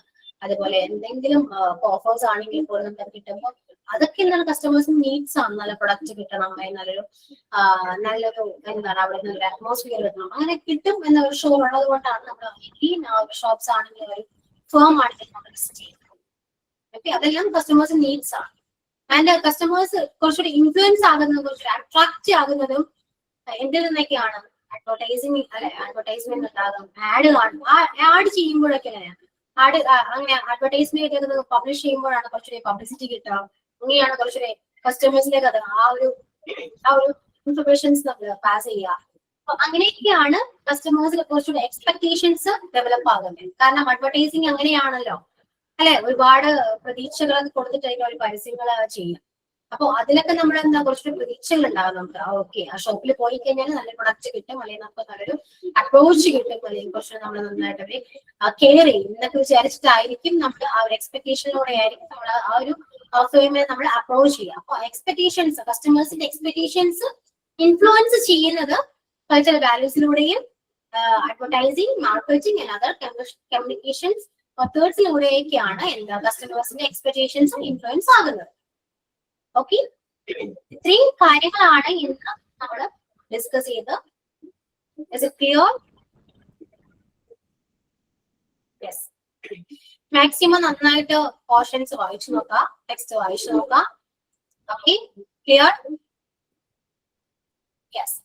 അതുപോലെ എന്തെങ്കിലും ഓഫേഴ്സ് ആണെങ്കിൽ പോലും നമുക്ക് കിട്ടുമ്പോൾ അതൊക്കെ എന്താണ് കസ്റ്റമേഴ്സിന് നീഡ്സ് ആണ്. നല്ല പ്രൊഡക്റ്റ് കിട്ടണം, നല്ലൊരു എന്താണ് അവിടെ നല്ലൊരു അറ്റ്മോസ്ഫിയർ കിട്ടണം, അങ്ങനെ കിട്ടും എന്നൊരു ഷോ ഉള്ളത് കൊണ്ടാണ് നമ്മൾ ഈ ഷോപ്സ് ആണെങ്കിൽ ഒരു ഫേം ആണെങ്കിൽ നമ്മൾ വിസിറ്റ് ചെയ്യുന്നത്. ഓക്കെ, അതെല്ലാം കസ്റ്റമേഴ്സിന് നീഡ്സ് ആണ്. ആൻഡ് കസ്റ്റമേഴ്സ് കുറച്ചുകൂടി ഇൻഫ്ലുവൻസ് ആകുന്നതും കുറച്ചുകൂടി അട്രാക്ട് ആകുന്നതും എന്തിൽ നിന്നൊക്കെയാണ്? അഡ്വർടൈസ്മെന്റ് ഉണ്ടാകും, ആഡ് കാണും. ആഡ് ചെയ്യുമ്പോഴൊക്കെ അങ്ങനെ അഡ്വർടൈസ്മെന്റ് പബ്ലിഷ് ചെയ്യുമ്പോഴാണ് കുറച്ചുകൂടി പബ്ലിസിറ്റി കിട്ടുക. അങ്ങനെയാണ് കുറച്ചുകൂടി കസ്റ്റമേഴ്സിലേക്ക് അത് ആ ഒരു ഇൻഫർമേഷൻസ് നമ്മൾ പാസ് ചെയ്യുക. അപ്പൊ അങ്ങനെയൊക്കെയാണ് കസ്റ്റമേഴ്സിൽ കുറച്ചുകൂടി എക്സ്പെക്ടേഷൻസ് ഡെവലപ്പ് ആകുന്നത്. കാരണം അഡ്വർടൈസിങ് അങ്ങനെയാണല്ലോ അല്ലെ, ഒരുപാട് പ്രതീക്ഷകൾ കൊടുത്തിട്ടായിരിക്കും അവർ പരസ്യങ്ങൾ ചെയ്യും. അപ്പൊ അതിലൊക്കെ നമ്മൾ എന്താ കുറച്ചുകൂടി പ്രതീക്ഷകൾ ഉണ്ടാകും നമുക്ക്. ഓക്കെ, ആ ഷോപ്പിൽ പോയി കഴിഞ്ഞാൽ നല്ല പ്രൊഡക്റ്റ് കിട്ടും, അല്ലെങ്കിൽ നമുക്ക് നല്ലൊരു അപ്രോച്ച് കിട്ടും, അല്ലെങ്കിൽ കുറച്ച് നമ്മൾ നന്നായിട്ട് അവരെ കെയർ ചെയ്യും എന്നൊക്കെ വിചാരിച്ചിട്ടായിരിക്കും നമ്മൾ ആ ഒരു എക്സ്പെക്ടേഷനിലൂടെ ആയിരിക്കും നമ്മൾ ആ ഒരു ഫേമിനെ നമ്മൾ അപ്രോച്ച് ചെയ്യുക. അപ്പൊ എക്സ്പെക്ടേഷൻസ്, കസ്റ്റമേഴ്സിന്റെ എക്സ്പെക്ടേഷൻസ് ഇൻഫ്ലുവൻസ് ചെയ്യുന്നത് കൾച്ചറൽ വാല്യൂസിലൂടെയും advertising, marketing and other communications മെത്തേഡ്സിലൂടെയൊക്കെയാണ് എന്താ കസ്റ്റമേഴ്സിന്റെ എക്സ്പെക്ടേഷൻസും ഇൻഫ്ലുവൻസ് ആകുന്നത്. ഓക്കെ, ഇത്രയും കാര്യങ്ങളാണ് ഇന്ന് നമ്മൾ ഡിസ്കസ് ചെയ്ത്. Is it clear? Yes. Maximum നന്നായിട്ട് പോർഷൻസ് വായിച്ചു നോക്കാം, ടെക്സ്റ്റ് വായിച്ചു നോക്കാം. Okay, clear? Yes.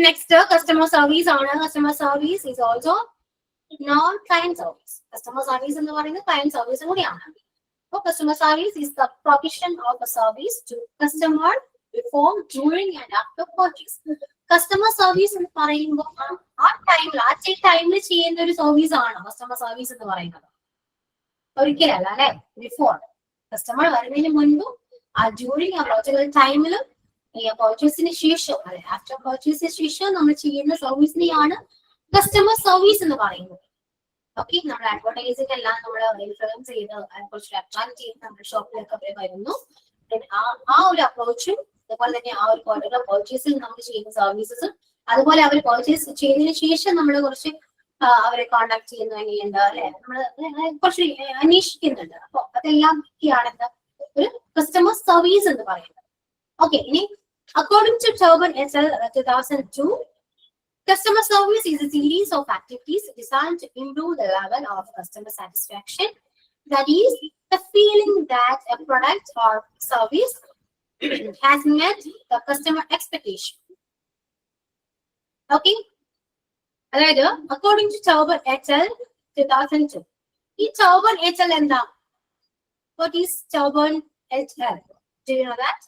Next customer service ആണ്. Customer service is also known client service. Customer service എന്ന് പറയുന്നത് ക്ലയന്റ് സർവീസ് കൂടിയാണ്. So customer service is the provision of a service to customer before, during and after purchase. Customer service എന്ന് പറയുമ്പോൾ ആ ടൈമിൽ ചെയ്യുന്ന ഒരു സർവീസ് ആണ് കസ്റ്റമർ സർവീസ് എന്ന് പറയുന്നത്. ഒരിക്കലല്ല അല്ലെ, ബിഫോർ കസ്റ്റമർ വരുന്നതിന് മുൻപും ഡ്യൂറിങ് ആ പ്രോജക്ട് ടൈമിലും പർച്ചേസിന് ശേഷം അല്ലെ ആഫ്റ്റർ പർച്ചേസിന് ശേഷം നമ്മൾ ചെയ്യുന്ന സർവീസിനെയാണ് കസ്റ്റമർ സർവീസ് എന്ന് പറയുന്നത്. ഓക്കെ, നമ്മൾ അഡ്വർടൈസിംഗ് എല്ലാം നമ്മൾ ഇൻഫ്ലുവൻസ് ചെയ്ത് കുറച്ച് അട്രാക്ട് ചെയ്ത് നമ്മുടെ ഷോപ്പിലൊക്കെ അവർ വരുന്നു. ആ ഒരു അപ്രോച്ചും അതുപോലെ തന്നെ ആ ഒരു പർട്ടിക്കുലർ പർച്ചേസിൽ നമ്മൾ ചെയ്യുന്ന സർവീസസും അതുപോലെ അവർ പർച്ചേസ് ചെയ്തതിനു ശേഷം നമ്മൾ കുറച്ച് അവരെ കോണ്ടാക്ട് ചെയ്യുന്നു എങ്ങനെയുണ്ട് അല്ലെ, നമ്മൾ കുറച്ച് അന്വേഷിക്കുന്നുണ്ട്. അപ്പൊ അതെല്ലാം ഒക്കെയാണ് ഒരു കസ്റ്റമർ സർവീസ് എന്ന് പറയുന്നത്. ഓക്കെ, ഇനി according to Turban SL 2002, customer service is a series of activities designed to improve the level of customer satisfaction. That is, the feeling that a product or service has met the customer expectation. Okay? അതായത് according to Tauber et al. 2002. ഈ Tauber et al. എന്താ? What is Tauber et al.? Do you know that?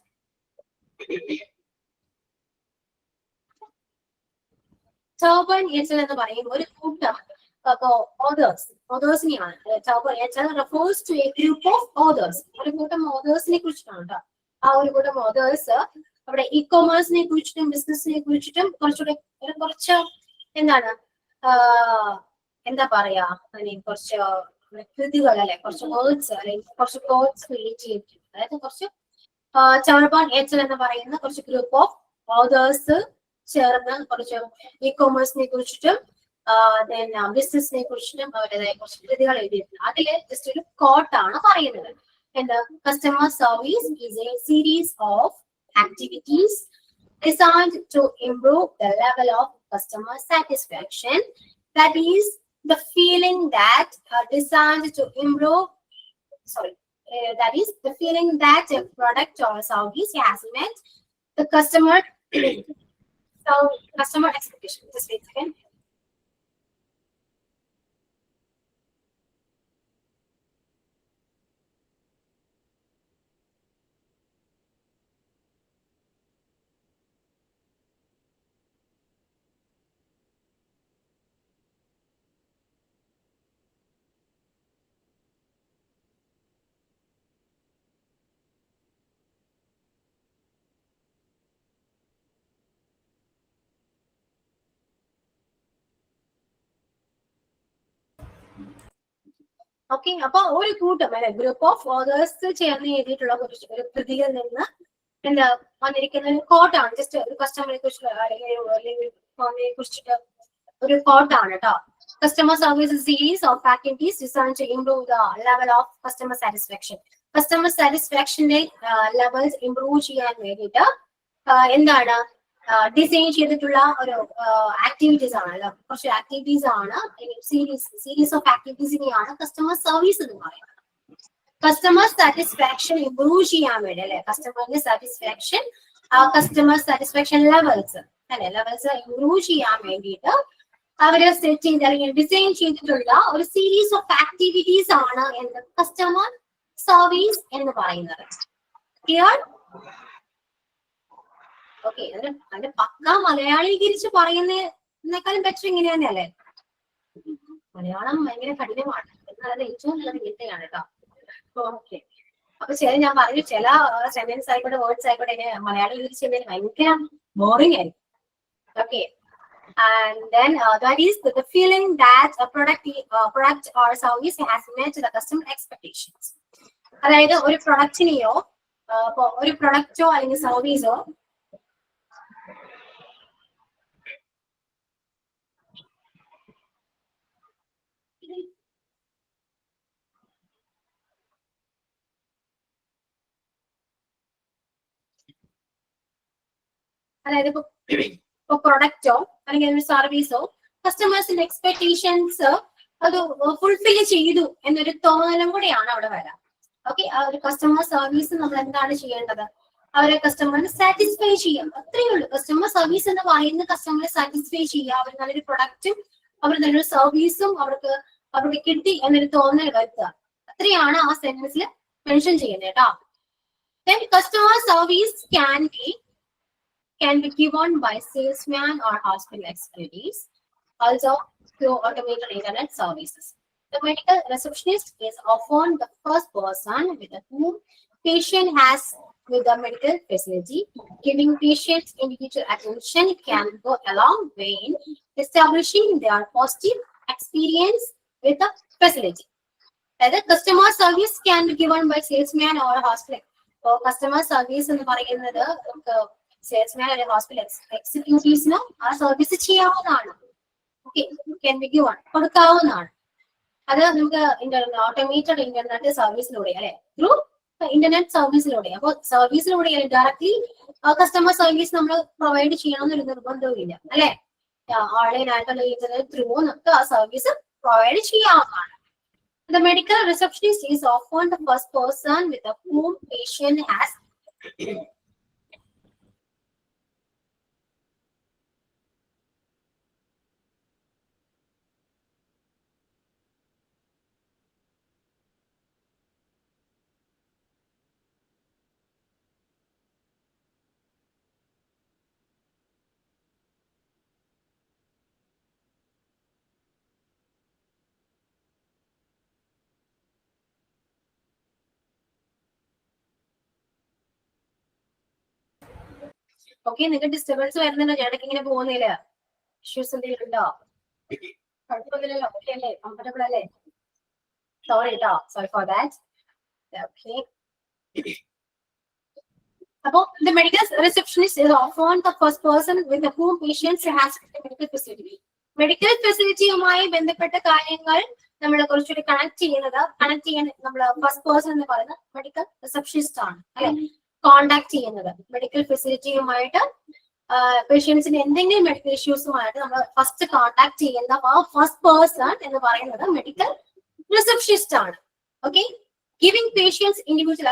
Tauber et al. എന്ന് പറയുമ്പോൾ ഒരു കൂട്ടം ഓതേഴ്സിനെയാണ്. Tauber et al. refers to a group of authors. ഒരു കൂട്ടം ഓതേഴ്സിനെ കുറിച്ചിട്ടാണ് കേട്ടോ. ആ ഒരു കൂട്ടം ഓതേഴ്സ് അവിടെ ഇ കൊമേഴ്സിനെ കുറിച്ചിട്ടും ബിസിനസിനെ കുറിച്ചിട്ടും കുറച്ച് എന്താണ് എന്താ പറയാ, കുറച്ച് കൃതികൾ അല്ലെ, കുറച്ച് വേർഡ്സ് അല്ലെങ്കിൽ കുറച്ച് കോഡ്സ് ക്രിയേറ്റ് ചെയ്തിട്ടുണ്ട്. അതായത് കുറച്ച് Tauber et al. എന്ന് പറയുന്ന കുറച്ച് ഗ്രൂപ്പ് ഓഫ് ഓതേഴ്സ് ചേർന്ന് കുറച്ച് ഇ കൊമേഴ്സിനെ കുറിച്ചിട്ടും ബിസിനസിനെ കുറിച്ചിട്ടും അവരുടേതായ കുറച്ച് കൃതികൾ എഴുതിയിട്ടുണ്ട്. അതില് ജസ്റ്റ് ഒരു കോട്ടാണ് പറയുന്നത്. എന്താ? Customer service is A series of activities designed to improve the level of customer satisfaction. That is, the feeling that designed to improve. That is the feeling that a product or service has met the customer expectation. Just wait a second. Okay, അപ്പൊ ഒരു കൂട്ടം അല്ലെ group of authors ചേർന്ന് എഴുതിയിട്ടുള്ള ഒരു കൃതിയിൽ നിന്ന് എന്താ വന്നിരിക്കുന്ന ഒരു കോട്ടാണ്. ജസ്റ്റ് ഒരു കസ്റ്റമറെ കുറിച്ച് അല്ലെങ്കിൽ കുറിച്ചിട്ട് ഒരു കോട്ടാണ് കേട്ടോ. Customer service series of activities designed to improve the level of customer satisfaction. Customer സാറ്റിസ്ഫാക്ഷന്റെ ലെവൽസ് ഇംപ്രൂവ് ചെയ്യാൻ വേണ്ടിയിട്ട് എന്താണ് ഡിസൈൻ ചെയ്തിട്ടുള്ള ഒരു ആക്ടിവിറ്റീസ് ആണല്ലോ, കുറച്ച് ആക്ടിവിറ്റീസ് ആണ്, സീരീസ് ഓഫ് ആക്ടിവിറ്റീസിനെയാണ് കസ്റ്റമർ സർവീസ് എന്ന് പറയുന്നത്. കസ്റ്റമർ സാറ്റിസ്ഫാക്ഷൻ ഇംപ്രൂവ് ചെയ്യാൻ വേണ്ടി അല്ലെ, കസ്റ്റമറിന്റെ സാറ്റിസ്ഫാക്ഷൻ കസ്റ്റമർ സാറ്റിസ്ഫാക്ഷൻ ലെവൽസ് അല്ലെ, ലെവൽസ് ഇംപ്രൂവ് ചെയ്യാൻ വേണ്ടിയിട്ട് അവര് സെറ്റ് ചെയ്ത് അല്ലെങ്കിൽ ഡിസൈൻ ചെയ്തിട്ടുള്ള ഒരു സീരീസ് ഓഫ് ആക്ടിവിറ്റീസ് ആണ് എന്ത് കസ്റ്റമർ സർവീസ് എന്ന് പറയുന്നത്. ക്ലിയർ? ഓക്കെ, അതിന്റെ പക്ക മലയാളീകരിച്ച് പറയുന്നതിനേക്കാളും ബെറ്റർ ഇങ്ങനെ തന്നെയല്ലേ. മലയാളം ഭയങ്കര കഠിനമാണ്, എന്നാൽ ഏറ്റവും നല്ലത് ഇങ്ങനത്തെയാണ് കേട്ടോ. ഓക്കെ, അപ്പൊ ഞാൻ പറഞ്ഞു ചില സെന്റൻസ് ആയിക്കോട്ടെ വേർഡ്സ് ആയിക്കോട്ടെ മലയാളീകരിച്ച് കഴിഞ്ഞാൽ ഭയങ്കര ബോറിംഗ് ആയിരിക്കും. Okay, and then that is the feeling that a product or service has met the customer expectations. അതായത് ഒരു പ്രൊഡക്റ്റിനെയോ ഒരു പ്രൊഡക്റ്റോ അല്ലെങ്കിൽ സർവീസോ അതായത് ഇപ്പൊ പ്രൊഡക്റ്റോ അല്ലെങ്കിൽ ഒരു സർവീസോ കസ്റ്റമേഴ്സിന്റെ എക്സ്പെക്ടേഷൻസ് അത് ഫുൾഫിൽ ചെയ്തു എന്നൊരു തോന്നലും കൂടെയാണ് അവിടെ വരാം. ഓക്കെ, ആ ഒരു കസ്റ്റമർ സർവീസ് നമ്മൾ എന്താണ് ചെയ്യേണ്ടത്? അവരെ കസ്റ്റമറിനെ സാറ്റിസ്ഫൈ ചെയ്യാം, അത്രയേ ഉള്ളൂ. കസ്റ്റമർ സർവീസ് എന്ന് പറയുന്നത് കസ്റ്റമറെ സാറ്റിസ്ഫൈ ചെയ്യുക, അവർ നല്ലൊരു പ്രൊഡക്റ്റും അവർ നല്ലൊരു സർവീസും അവർക്ക് കിട്ടി എന്നൊരു തോന്നൽ വരുത്തുക, അത്രയാണ് ആ സെന്റൻസിൽ മെൻഷൻ ചെയ്യുന്നത് കേട്ടോ. Then customer service can can be given by salesman or hospital executives, also through automated internet services. The medical receptionist is often the first person with whom patient has with the medical facility. Giving patients individual attention can go a long way in establishing their positive experience with the facility. The customer service can be given by salesman or hospital. So customer service എന്ന് പറയുന്നത് നമുക്ക് salesman or hospital executives ആ service ചെയ്യാവുന്നതാണ്. Okay, can be given കൊടുക്കാവുന്നതാണ്. അത് നമുക്ക് automated internet സർവീസിലൂടെ അല്ലെ, through internet സർവീസിലൂടെ. അപ്പൊ സർവീസിലൂടെ ഡയറക്ട്ലി കസ്റ്റമർ സർവീസ് നമ്മൾ പ്രൊവൈഡ് ചെയ്യണമെന്നൊരു നിർബന്ധവും ഇല്ല അല്ലെ. ഓൺലൈൻ ആയിട്ടുള്ള ഇന്റർനെറ്റ് ത്രൂ നമുക്ക് ആ സർവീസ് പ്രൊവൈഡ് ചെയ്യാവുന്നതാണ്. The medical receptionist is often the first person with whom patient has okay. നിങ്ങൾക്ക് ഡിസ്റ്റർബൻസ് വരുന്നുണ്ടോ? ഞാനൊക്കെ ഇങ്ങനെ പോകുന്നില്ല, ഇഷ്യൂസ് എന്തെങ്കിലും ഉണ്ടോ? കുഴപ്പമൊന്നുമില്ലല്ലോ, ഓക്കെ അല്ലേ, കംഫർട്ടബിൾ അല്ലേ? സോറി കേട്ടോ, സോറി ഫോർ ദാറ്റ്. ഓക്കെ, അപ്പോ the medical receptionist is often the first person with whom patients has medical facility. Medical ഫെസിലിറ്റിയുമായി ബന്ധപ്പെട്ട കാര്യങ്ങൾ നമ്മൾ കുറച്ചുകൂടി കണക്ട് ചെയ്യാൻ നമ്മൾ ഫസ്റ്റ് പേഴ്സൺ എന്ന് പറയുന്നത് മെഡിക്കൽ റിസപ്ഷനിസ്റ്റ് ആണ് അല്ലെ. കോണ്ടാക്ട് ചെയ്യുന്നത് മെഡിക്കൽ ഫെസിലിറ്റിയുമായിട്ട് പേഷ്യൻസിന് എന്തെങ്കിലും മെഡിക്കൽ ഇഷ്യൂസുമായിട്ട് നമ്മൾ ഫസ്റ്റ് കോണ്ടാക്ട് ചെയ്യുന്ന ആ ഫസ്റ്റ് പേഴ്സൺ എന്ന് പറയുന്നത് മെഡിക്കൽ റിസപ്ഷനിസ്റ്റ് ആണ്. Okay, giving patients individual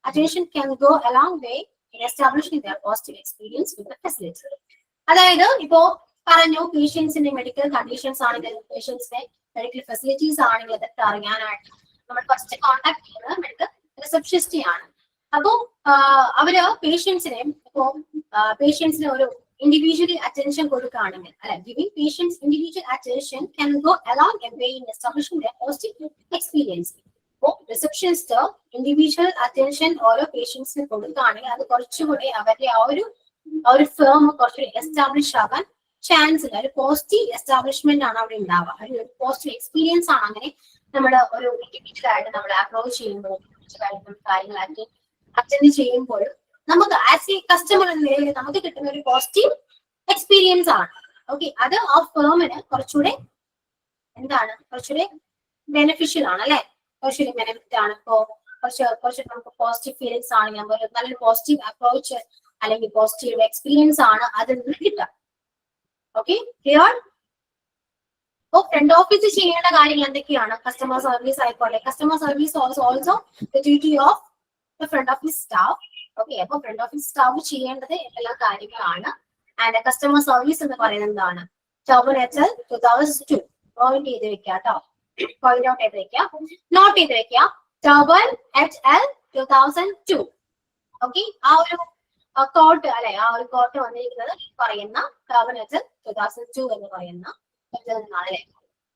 attention can go a long way in establishing their positive experience with the facility. അതായത് ഇപ്പോ പറഞ്ഞു പേഷ്യൻസിന്റെ മെഡിക്കൽ കണ്ടീഷൻസ് ആണെങ്കിൽ, പേഷ്യൻസിന്റെ മെഡിക്കൽ ഫെസിലിറ്റീസ് ആണെങ്കിൽ അതൊക്കെ അറിയാനായിട്ട് നമ്മൾ ഫസ്റ്റ് കോണ്ടാക്ട് ചെയ്യുന്നത് മെഡിക്കൽ റിസപ്ഷനിസ്റ്റിനെയാണ്. അപ്പോ അവര് പേഷ്യൻസിന് ഒരു ഇൻഡിവിജ്വലി അറ്റൻഷൻ കൊടുക്കുകയാണെങ്കിൽ അല്ലെ, giving patients individual attention can go a long way in establishing their positive experience. Receptionist individual attention ഓരോ പേഷ്യൻസിന് കൊടുക്കുകയാണെങ്കിൽ അത് കുറച്ചുകൂടി അവരുടെ ആ ഒരു ഫേം കുറച്ചുകൂടി എസ്റ്റാബ്ലിഷ് ആകാൻ ചാൻസ് ഇല്ല. ഒരു പോസിറ്റീവ് എസ്റ്റാബ്ലിഷ്മെന്റ് ആണ് അവിടെ ഉണ്ടാവുക, ഒരു പോസിറ്റീവ് എക്സ്പീരിയൻസ് ആണ്. അങ്ങനെ നമ്മൾ ഒരു ഇൻഡിവിജ്വൽ ആയിട്ട് നമ്മൾ അപ്രോച്ച് ചെയ്യുമ്പോൾ, കാര്യങ്ങൾ അറ്റൻഡ് ചെയ്യുമ്പോൾ നമുക്ക് ആസ് എ കസ്റ്റമർ എന്ന നിലയിൽ നമുക്ക് കിട്ടുന്ന ഒരു പോസിറ്റീവ് എക്സ്പീരിയൻസ് ആണ്. ഓക്കെ, അത് ആ ഫേമിന് കുറച്ചുകൂടെ കുറച്ചുകൂടെ ബെനിഫിഷ്യൽ ആണ് അല്ലെ, കുറച്ചുകൂടി ബെനിഫിറ്റ് ആണ്. ഇപ്പോ കുറച്ച് നമുക്ക് പോസിറ്റീവ് ഫീലിങ്സ് ആണെങ്കിൽ നമ്മൾ നല്ലൊരു പോസിറ്റീവ് അപ്രോച്ച് അല്ലെങ്കിൽ പോസിറ്റീവ് എക്സ്പീരിയൻസ് ആണ് അതിൽ നിന്ന് കിട്ടുക. Okay, clear? അപ്പോ ഫ്രണ്ട് ഓഫീസ് ചെയ്യേണ്ട കാര്യങ്ങൾ എന്തൊക്കെയാണ്? കസ്റ്റമർ സർവീസ് ആയിക്കോട്ടെ. Customer service also the duty of the front office staff. Okay, അപ്പൊ ഫ്രണ്ട് ഓഫീസ് സ്റ്റാഫ് ചെയ്യേണ്ടത് എല്ലാ കാര്യങ്ങളാണ്. ആൻഡ് കസ്റ്റമർ സർവീസ് എന്ന് പറയുന്നത് എന്താണ്? ടെർമിനേറ്റർ 2002 പോയിന്റ് ചെയ്ത് വെക്കാം കേട്ടോ, പോയിന്റ് ഔട്ട് ചെയ്ത് വെക്കാം, നോട്ട് ചെയ്ത് വെക്കാം. Turban HL 2002. ഓക്കെ, ആ ഒരു കോട്ട് അല്ലെ, ആ ഒരു കോട്ട് വന്നിരിക്കുന്നത് പറയുന്ന ടർബനേറ്റർ 2002 എന്ന് പറയുന്ന അല്ലെ.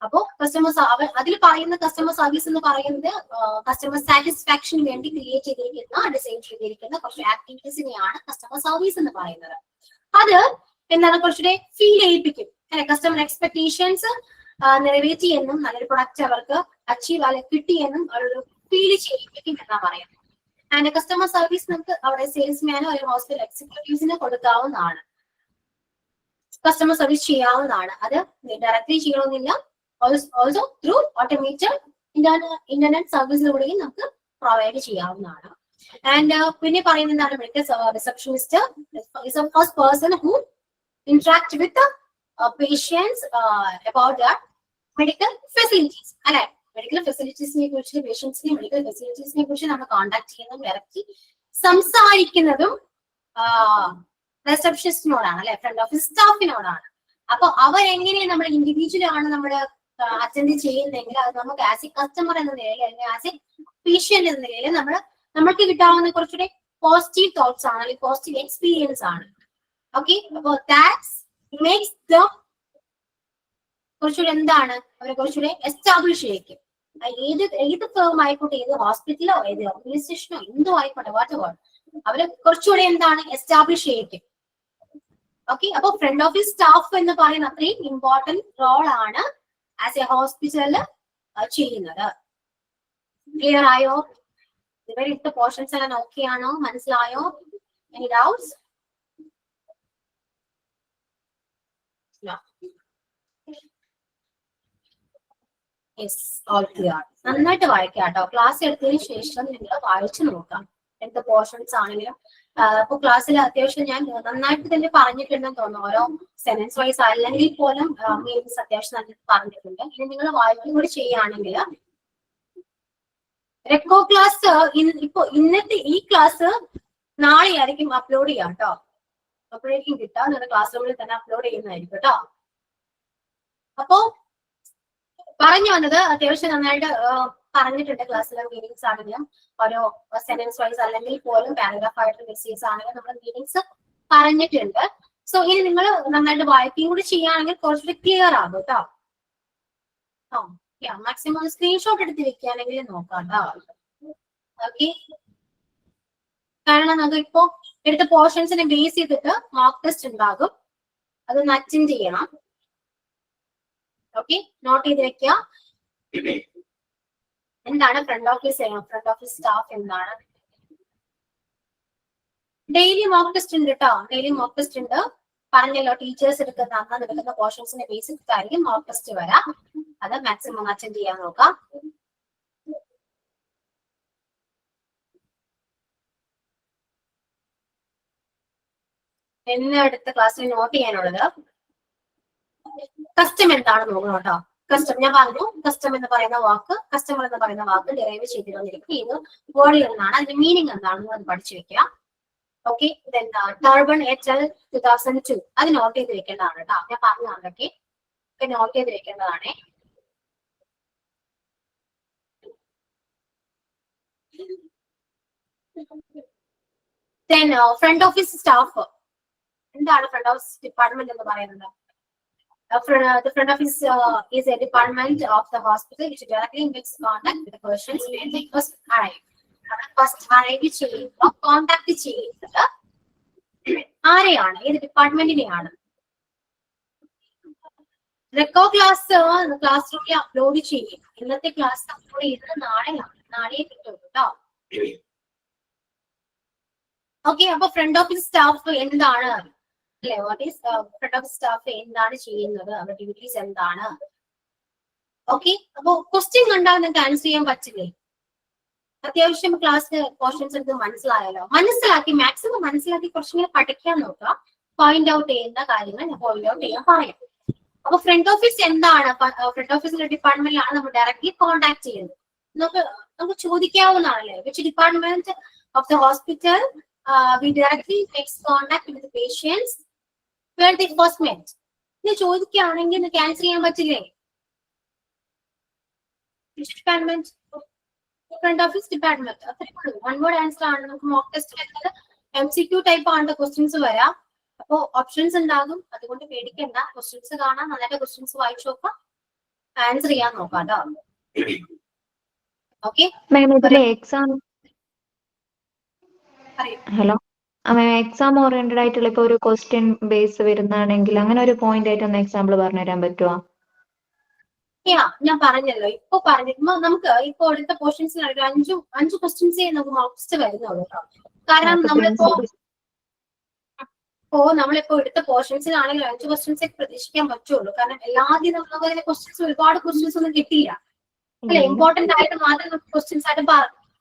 അപ്പോ അതിൽ പറയുന്ന കസ്റ്റമർ സർവീസ് എന്ന് പറയുന്നത് കസ്റ്റമർ സാറ്റിസ്ഫാക്ഷന് വേണ്ടി ക്രിയേറ്റ് ചെയ്തിരിക്കുന്ന, ഡിസൈൻ ചെയ്തിരിക്കുന്ന കുറച്ച് ആക്ടിവിറ്റീസിനെയാണ് കസ്റ്റമർ സർവീസ് എന്ന് പറയുന്നത്. അത് എന്താണ് കുറച്ചുകൂടെ ഫീൽ ചെയ്യിപ്പിക്കും അല്ലെ, കസ്റ്റമർ എക്സ്പെക്ടേഷൻസ് നിറവേറ്റിയെന്നും നല്ലൊരു പ്രൊഡക്റ്റ് അവർക്ക് അച്ചീവ് അല്ലെങ്കിൽ കിട്ടിയെന്നും ഒരു ഫീൽ ചെയ്യിപ്പിക്കും എന്നാ പറയുന്നത്. ആൻഡ് കസ്റ്റമർ സർവീസ് നമുക്ക് അവിടെ സെയിൽസ്മാനോ അല്ലെങ്കിൽ ഹോസ്പിറ്റൽ എക്സിക്യൂട്ടീവ്സിന് കൊടുക്കാവുന്നതാണ്, കസ്റ്റമർ സർവീസ് ചെയ്യാവുന്നതാണ്. അത് ഡയറക്ട്ലി ചെയ്യണമെന്നില്ല, ഓൾസോ ത്രൂ ഓട്ടോമേറ്റഡ് ഇന്റർനെറ്റ് സർവീസിലൂടെയും നമുക്ക് പ്രൊവൈഡ് ചെയ്യാവുന്നതാണ്. ആൻഡ് പിന്നെ പറയുന്നത് എന്താണ്? Medical receptionist is A first person who interact with the patients about their medical facilities അല്ലെ. മെഡിക്കൽ ഫെസിലിറ്റീസിനെ കുറിച്ച്, പേഷ്യൻസിനെ മെഡിക്കൽ ഫെസിലിറ്റീസിനെ കുറിച്ച് നമ്മൾ കോൺടാക്ട് ചെയ്യുന്നതും ഡയറക്റ്റ്ലി സംസാരിക്കുന്നതും റിസപ്ഷനിസ്റ്റിനോടാണ് അല്ലെ, ഫ്രണ്ട് ഓഫീസ് സ്റ്റാഫിനോടാണ്. അപ്പൊ അവരെങ്ങനെയാണ് നമ്മൾ ഇൻഡിവിജ്വൽ ആണ് നമ്മൾ അറ്റൻഡ് ചെയ്യുന്നതെങ്കിൽ അത് നമുക്ക് ആസ് എ കസ്റ്റമർ എന്ന നിലയിൽ അല്ലെങ്കിൽ ആസ് എ പേഷ്യന്റ് എന്ന നിലയിൽ നമ്മൾക്ക് കിട്ടാവുന്ന കുറച്ചുകൂടെ പോസിറ്റീവ് തോട്ട്സ് ആണ് അല്ലെങ്കിൽ പോസിറ്റീവ് എക്സ്പീരിയൻസ് ആണ്. ഓക്കെ, അപ്പോ ദാറ്റ്സ് മേക്സ് ദ കുറച്ചുകൂടെ എന്താണ് അവരെ കുറച്ചുകൂടെ എസ്റ്റാബ്ലിഷ് ചെയ്യിക്കും. ഏത് ഫേം ആയിക്കോട്ടെ, ഏത് ഹോസ്പിറ്റലോ ഏത് ഓർഗനൈസേഷനോ എന്തോ ആയിക്കോട്ടെ, വാട്ട് എവർ, അവരെ കുറച്ചുകൂടെ എന്താണ് എസ്റ്റാബ്ലിഷ് ചെയ്യിക്കും. ഓക്കെ, അപ്പൊ ഫ്രണ്ട് ഓഫീസ് സ്റ്റാഫ് എന്ന് പറയുന്ന അത്രയും ഇമ്പോർട്ടന്റ് റോൾ ആണ് ആസ് എ ഹോസ്പിറ്റലില് ചെയ്യുന്നത്. ക്ലിയർ ആയോ? ഇവർ ഇട്ട പോർഷൻസ് എല്ലാം ഓക്കെ ആണോ? മനസ്സിലായോ? Any doubts? Yes, all clear. നന്നായിട്ട് വായിക്കാം കേട്ടോ. ക്ലാസ് എടുത്തതിന് ശേഷം നിങ്ങൾ വായിച്ചു നോക്കാം എന്ത് പോർഷൻസ് ആണെങ്കിലും. ഇപ്പൊ ക്ലാസ്സിൽ അത്യാവശ്യം ഞാൻ നന്നായിട്ട് തന്നെ പറഞ്ഞിട്ടുണ്ടെന്ന് തോന്നുന്നു. ഓരോ സെന്റൻസ് വൈസ് അല്ലെങ്കിൽ പോലും മീൻസ് അത്യാവശ്യം നന്നായിട്ട് പറഞ്ഞിട്ടുണ്ട്. ഇനി നിങ്ങൾ വായിക്കും കൂടി ചെയ്യുകയാണെങ്കിൽ റെക്കോ ക്ലാസ് ഇപ്പൊ ഇന്നത്തെ ഈ ക്ലാസ് നാളെ ആയിരിക്കും അപ്ലോഡ് ചെയ്യാം കേട്ടോ. അപ്പോഴേക്കും കിട്ടാം, നിങ്ങളുടെ ക്ലാസ് റൂമിൽ തന്നെ അപ്ലോഡ് ചെയ്യുന്നതായിരിക്കും കേട്ടോ. അപ്പോ പറഞ്ഞു വന്നത് അത്യാവശ്യം നന്നായിട്ട് പറഞ്ഞിട്ടുണ്ട് ക്ലാസ്സിലെ മീനിങ്സ് ആണെങ്കിലും ഓരോ സെന്റൻസ് വൈസ് അല്ലെങ്കിൽ പോലും പാരഗ്രാഫ് ആയിട്ട് മെസ്സേജ് ആണെങ്കിലും നമ്മൾ മീനിങ്സ് പറഞ്ഞിട്ടുണ്ട്. സോ ഇനി നിങ്ങൾ നന്നായിട്ട് വായിക്കുകയും കൂടി ചെയ്യുകയാണെങ്കിൽ കുറച്ചുകൂടി ക്ലിയർ ആകും കേട്ടോ. മാക്സിമം സ്ക്രീൻഷോട്ട് എടുത്ത് വെക്കുകയാണെങ്കിൽ നോക്കാം കേട്ടോ. ഓക്കെ, കാരണം നമുക്ക് ഇപ്പോ എടുത്ത പോർഷൻസിനെ ബേസ് ചെയ്തിട്ട് മോക്ക് ടെസ്റ്റ് ഉണ്ടാകും, അതൊന്ന് അറ്റൻഡ് ചെയ്യണം. ഓക്കെ, നോട്ട് ചെയ്ത് വെക്കുക. എന്താണ് ഫ്രണ്ട് ഓഫീസ് സ്റ്റാഫ് എന്താണ്? ഡെയിലി മോക്ക് ടെസ്റ്റ് ഉണ്ട് കേട്ടോ. ഡെയിലി മോക്ക് ടെസ്റ്റ് ഉണ്ട്. പറഞ്ഞല്ലോ, ടീച്ചേഴ്സ് എടുക്കുന്ന പോർഷൻസിന്റെ ബേസിക് ആയിരിക്കും മോക്ക് ടെസ്റ്റ് വരാം. അത് മാക്സിമം അറ്റൻഡ് ചെയ്യാൻ നോക്കാം. പിന്നെ അടുത്ത ക്ലാസ്സിൽ നോട്ട് ചെയ്യാനുള്ളത് കസ്റ്റം എന്താണ് നോക്കണം കേട്ടോ. കസ്റ്റം ഞാൻ പറഞ്ഞു, കസ്റ്റം എന്ന് പറയുന്ന വാക്ക്, കസ്റ്റമർ എന്ന് പറയുന്ന വാക്ക് ഡിറൈവ് ചെയ്തിരുന്നിരിക്കും ഏത് വേർഡിൽ നിന്നാണ്, അതിന്റെ മീനിങ് എന്താണെന്ന് അത് പഠിച്ചു വെക്കുക. ഓക്കെ, ടർബൺ HL 2002 അത് നോട്ട് ചെയ്ത് വെക്കേണ്ടതാണ് കേട്ടോ. ഞാൻ പറഞ്ഞതാണ് അതൊക്കെ നോട്ട് ചെയ്ത് വെക്കേണ്ടതാണ്. ഫ്രണ്ട് ഓഫീസ് സ്റ്റാഫ് എന്താണ്? ഫ്രണ്ട് ഓഫീസ് ഡിപ്പാർട്ട്മെന്റ് എന്ന് പറയുന്നത് the front office is a department of the hospital which directly makes contact with the patients when they first arrive. First arrive ചെയ്യുമ്പോൾ കോണ്ടാക്ട് ചെയ്യുന്നത് ആരെയാണ്? ഏത് ഡിപ്പാർട്ട്മെന്റിനെയാണ്? റെക്കോ ക്ലാസ് ക്ലാസ് റൂമിൽ upload ചെയ്യും. ഇന്നത്തെ ക്ലാസ് അപ്ലോഡ് ചെയ്തത് നാളെ കിട്ടും കേട്ടോ. ഓക്കെ, അപ്പൊ ഫ്രണ്ട് ഓഫീസ് സ്റ്റാഫ് എന്താണ് അല്ലെ? What is front office staff എന്താണ് ചെയ്യുന്നത്? അവരുടെ ഡ്യൂട്ടീസ് എന്താണ്? ഓക്കെ, അപ്പൊ ക്വസ്റ്റ്യൻ കണ്ടാൽ നിങ്ങൾക്ക് ആൻസർ ചെയ്യാൻ പറ്റില്ലേ? അത്യാവശ്യം ക്ലാസ് പോർഷൻസ് എടുത്ത് മനസ്സിലായല്ലോ. മാക്സിമം മനസ്സിലാക്കി കുറച്ചുകൂടി പഠിക്കാൻ നോക്കുക. പോയിന്റ് ഔട്ട് ചെയ്യുന്ന കാര്യങ്ങൾ ഞാൻ പോയിന്റ് ഔട്ട് ചെയ്യാൻ പറയാം. അപ്പൊ ഫ്രണ്ട് ഓഫീസ് എന്താണ്? ഫ്രണ്ട് ഓഫീസിന്റെ ഡിപ്പാർട്ട്മെന്റിലാണ് നമ്മൾ ഡയറക്ട്ലി കോൺടാക്ട് ചെയ്യുന്നത്. നമുക്ക് ചോദിക്കാവുന്നതാണല്ലേ, which department of the hospital we directly makes contact with the patients where they first met. ഇത് ചോദിക്കുകയാണെങ്കിൽ ക്യാൻസൽ ചെയ്യാൻ പറ്റില്ലേ? Department, front office department. അത്രേ ഉള്ളൂ. വൺ വേർഡ് ആൻസർ ആണ്. നമുക്ക് മോക്ക് ടെസ്റ്റ് വരുന്നത് MCQ ടൈപ്പ് ആണ് ക്വസ്റ്റ്യൻസ് വരാം. അപ്പോ ഓപ്ഷൻസ് ഉണ്ടാകും, അതുകൊണ്ട് പേടിക്കണ്ട. ക്വസ്റ്റ്യൻസ് കാണാം, നന്നായിട്ട് ക്വസ്റ്റ്യൻസ് വായിച്ചു നോക്കാം, ആൻസർ ചെയ്യാൻ നോക്കാം കേട്ടോ. Okay, exam hello exam oriented ആയിട്ടുള്ള ഇപ്പൊ ഒരു ക്വസ്റ്റ്യൻ ബേസ് വരുന്നതാണെങ്കിൽ അങ്ങനെ ഒരു പോയിന്റ് ആയിട്ട് ഒന്ന് എക്സാമ്പിൾ പറഞ്ഞുതരാൻ പറ്റുമോ? ഞാൻ പറഞ്ഞല്ലോ, നമുക്ക് ഇപ്പൊ എടുത്ത പോർഷൻസിൽ ഒരു അഞ്ച് ക്വസ്റ്റ്യൻസേ നമുക്ക് മോക്സ് വരുന്നുള്ളൂ കേട്ടോ. കാരണം നമ്മളിപ്പോ എടുത്ത പോർഷൻസിലാണെങ്കിൽ 5 ക്വസ്റ്റ്യൻസേ പ്രതീക്ഷിക്കാൻ പറ്റുള്ളൂ. കാരണം എല്ലാദ്യം നമുക്ക് ക്വസ്റ്റ്യൻസ് ഒരുപാട് ക്വസ്റ്റ്യൻസ് ഒന്നും കിട്ടിയില്ല അല്ലെ. ഇമ്പോർട്ടന്റ് ആയിട്ട് മാത്രം നമുക്ക് ക്വസ്റ്റ്യൻസ് ആയിട്ട്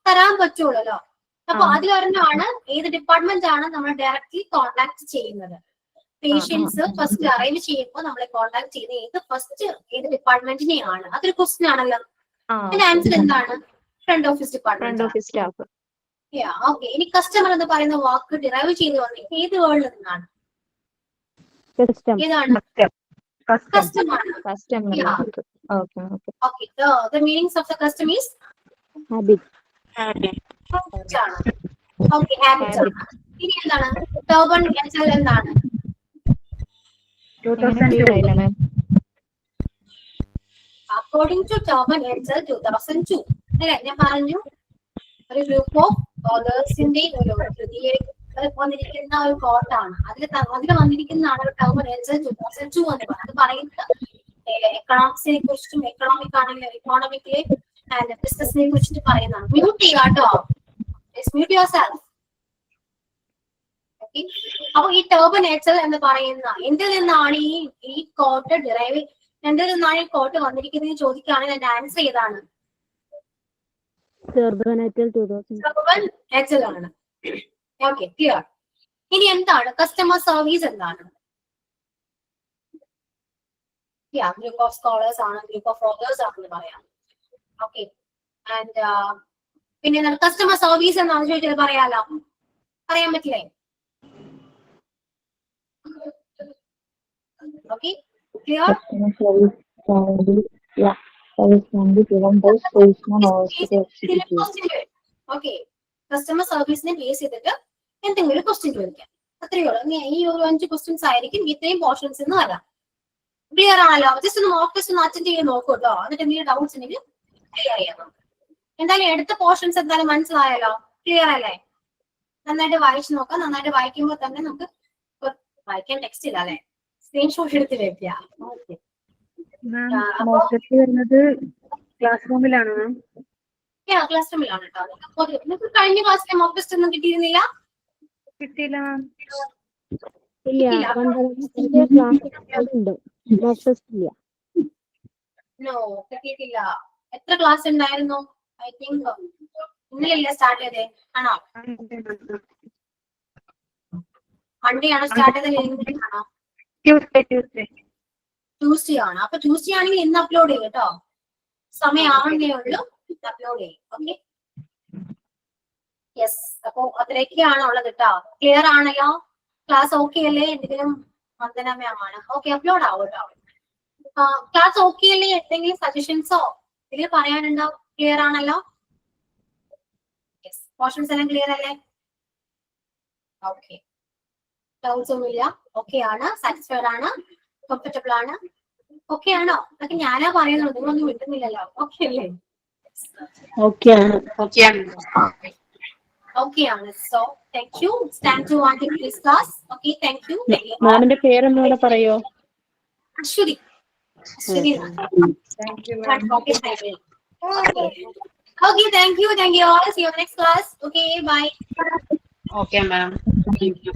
തരാൻ പറ്റുള്ളൂ. അപ്പൊ അതിലൊരെണ്ണമാണ് ഏത് ഡിപ്പാർട്ട്മെന്റ് ആണ് നമ്മൾ ഡയറക്ട്ലി കോൺടാക്ട് ചെയ്യുന്നത്. പേഷ്യൻസ് ഫസ്റ്റ് അറൈവ് ചെയ്യുമ്പോൾ നമ്മളെ കോൺടാക്ട് ചെയ്യുന്ന ഏത് ഡിപ്പാർട്ട്മെന്റിനെയാണ്? അതൊരു ക്വസ്റ്റ്യൻ ആണല്ലോ. അതിന്റെ ആൻസർ എന്താണ്? Front office department. ഓക്കെ, ഇനി കസ്റ്റമർ എന്ന് പറയുന്ന വാക്ക് ഡിറൈവ് ചെയ്ത് വന്നത് ഏത് വേർഡിൽ നിന്നാണ്? ഏതാണ്? Customer. Okay, the meanings of the custom is habit. Okay, habit. ഇനി എന്താണ്? ടർബൺ എന്താണ്? എങ്ങനെ ക്ലിയർ ആയില്ല മാം? അക്കോർഡിംഗ് ടു ടോമൻ എൻസൽ 2002 അല്ലെ ഞാൻ പറഞ്ഞു ഒരു ഗ്രൂപ്പ് ഓഫ് ഓതേഴ്സിന്റെ ഒരു കൃതിയെ വന്നിരിക്കുന്ന ഒരു കോട്ടാണ് അതിൽ വന്നിരിക്കുന്നതാണ് ടോമൻ എൻസൽ 2002 എന്ന് പറയുന്നത്. അത് പറയുന്നത് എക്കണോമിക്സിനെ കുറിച്ചിട്ടും എക്കണോമിക് ആണെങ്കിലും എക്കണോമിക്കലി ആൻഡ് ബിസിനസിനെ കുറിച്ചിട്ട് പറയുന്നതാണ്. മ്യൂട്ട് ചെയ്യാട്ടോ, മ്യൂട്ട് യുവർ സെൽഫ്. അപ്പൊ ഈ ടർബൻ എക്സൽ എന്ന് പറയുന്ന എന്തിൽ നിന്നാണ് ഈ കോട്ട് ഡിറൈവ്, എന്തിൽ നിന്നാണ് ഈ കോട്ട് വന്നിരിക്കുന്നത് ചോദിക്കുകയാണെങ്കിൽ എന്റെ ആൻസർ ഏതാണ്? ടർബൻ എക്സൽ ആണ്. Okay, clear. ഇനി എന്താണ് കസ്റ്റമർ സർവീസ്? എന്താണ്? ഗ്രൂപ്പ് ഓഫ് സ്കോളേഴ്സ് ആണ്, ഗ്രൂപ്പ് ഓഫ് ഓതേഴ്സ് ആണെന്ന് പറയാം. ഓക്കെ, ആൻഡ് പിന്നെ എന്താണ് കസ്റ്റമർ സർവീസ് എന്നാണ് ചോദിച്ചത്? പറയാലോ, പറയാൻ പറ്റില്ലേ? Okay, clear? Customer service can be, yeah, service can be given by salesman or executive. Okay, കസ്റ്റമർ സർവീസിനെ ബേസ് ചെയ്തിട്ട് എന്തെങ്കിലും ക്വസ്റ്റ്യൻ ചോദിക്കാം, അത്രയേ ഉള്ളൂ. ഈ ഒരു 5 ക്വസ്റ്റ്യൻസ് ആയിരിക്കും ഇത്രയും പോർഷൻസ് എന്ന് പറയാം. ക്ലിയർ ആണല്ലോ? ജസ്റ്റ് ഒന്ന് മോക്ക് ടെസ്റ്റ് ഒന്ന് അറ്റൻഡ് ചെയ്ത് നോക്കൂ കേട്ടോ, എന്നിട്ട് എന്തെങ്കിലും ഡൗട്ട്സ് ഉണ്ടെങ്കിൽ ക്ലിയർ ചെയ്യാം നമുക്ക്. എന്തായാലും എടുത്ത പോർഷൻസ് എന്തായാലും മനസ്സിലായല്ലോ, ക്ലിയർ അല്ലേ? നന്നായിട്ട് വായിച്ചു നോക്കാം. നന്നായിട്ട് വായിക്കുമ്പോൾ തന്നെ നമുക്ക് വായിക്കാൻ ടെക്സ്റ്റ് ഇല്ല അല്ലെ, സ്ക്രീൻഷോട്ട് എടുത്ത് വെക്കുക. ക്ലാസ് റൂമിലാണ് മാം. ക്ലാസ് റൂമിലാണ് കേട്ടോ. നിങ്ങൾക്ക് കഴിഞ്ഞ ക്ലാസ്സിലെ മോക്ക് ടെസ്റ്റ് ഒന്നും കിട്ടിയിരുന്നില്ല? കിട്ടിയില്ല മാം. നോ, കിട്ടിയിട്ടില്ല. എത്ര ക്ലാസ് ഉണ്ടായിരുന്നു? ഐ തിങ്ക് ഇന്നലെയല്ലേ സ്റ്റാർട്ട് ചെയ്തേ? ആണോ? മൺഡേ ആണോ സ്റ്റാർട്ട് ചെയ്തത്? ആണോ? ട്യൂസ്ഡേ ആണ്. അപ്പൊ ട്യൂസ്ഡേ ആണെങ്കിൽ ഇന്ന് അപ്ലോഡ് ചെയ്യും കേട്ടോ, സമയം ആവുന്നേ ഉള്ളൂ, അപ്ലോഡ് ചെയ്യും. Okay, yes. അപ്പൊ അതിലേക്കാണ് ഉള്ളത് കേട്ടോ. ക്ലിയർ ആണല്ലോ? ക്ലാസ് ഓക്കെ അല്ലേ? എന്തെങ്കിലും വന്ദന മാം ആണ്. ഓക്കെ, അപ്ലോഡ് ആവും കേട്ടോ. ക്ലാസ് ഓക്കെ അല്ലേ? എന്തെങ്കിലും സജഷൻസോ ഇതിൽ പറയാനുണ്ടോ? ക്ലിയർ ആണല്ലോ? യെസ്, പോർഷൻസ് എല്ലാം ക്ലിയർ അല്ലേ? ഓക്കെ, ഡൗട്ട്സ് ഒന്നുമില്ല? ഓക്കെ ആണ്, സാറ്റിസ്ഫൈഡ് ആണ്, കംഫർട്ടബിൾ ആണ്, ഓക്കെ ആണോ? അതൊക്കെ ഞാനാ പറയുന്നത്, നിങ്ങളൊന്നും വിട്ടുന്നില്ലല്ലോ. ഓക്കെ അല്ലേ? ഓക്കെ ആണ്. ഓക്കെ ആണ്. So thank you. Stand two and English class. Okay, thank you. മാമിന്റെ പേരൊന്നുകൂടെ പറയോ? Aswathy. Aswathy. Okay, thank you all. See you next class. Okay, bye. Okay, ma'am. Thank you.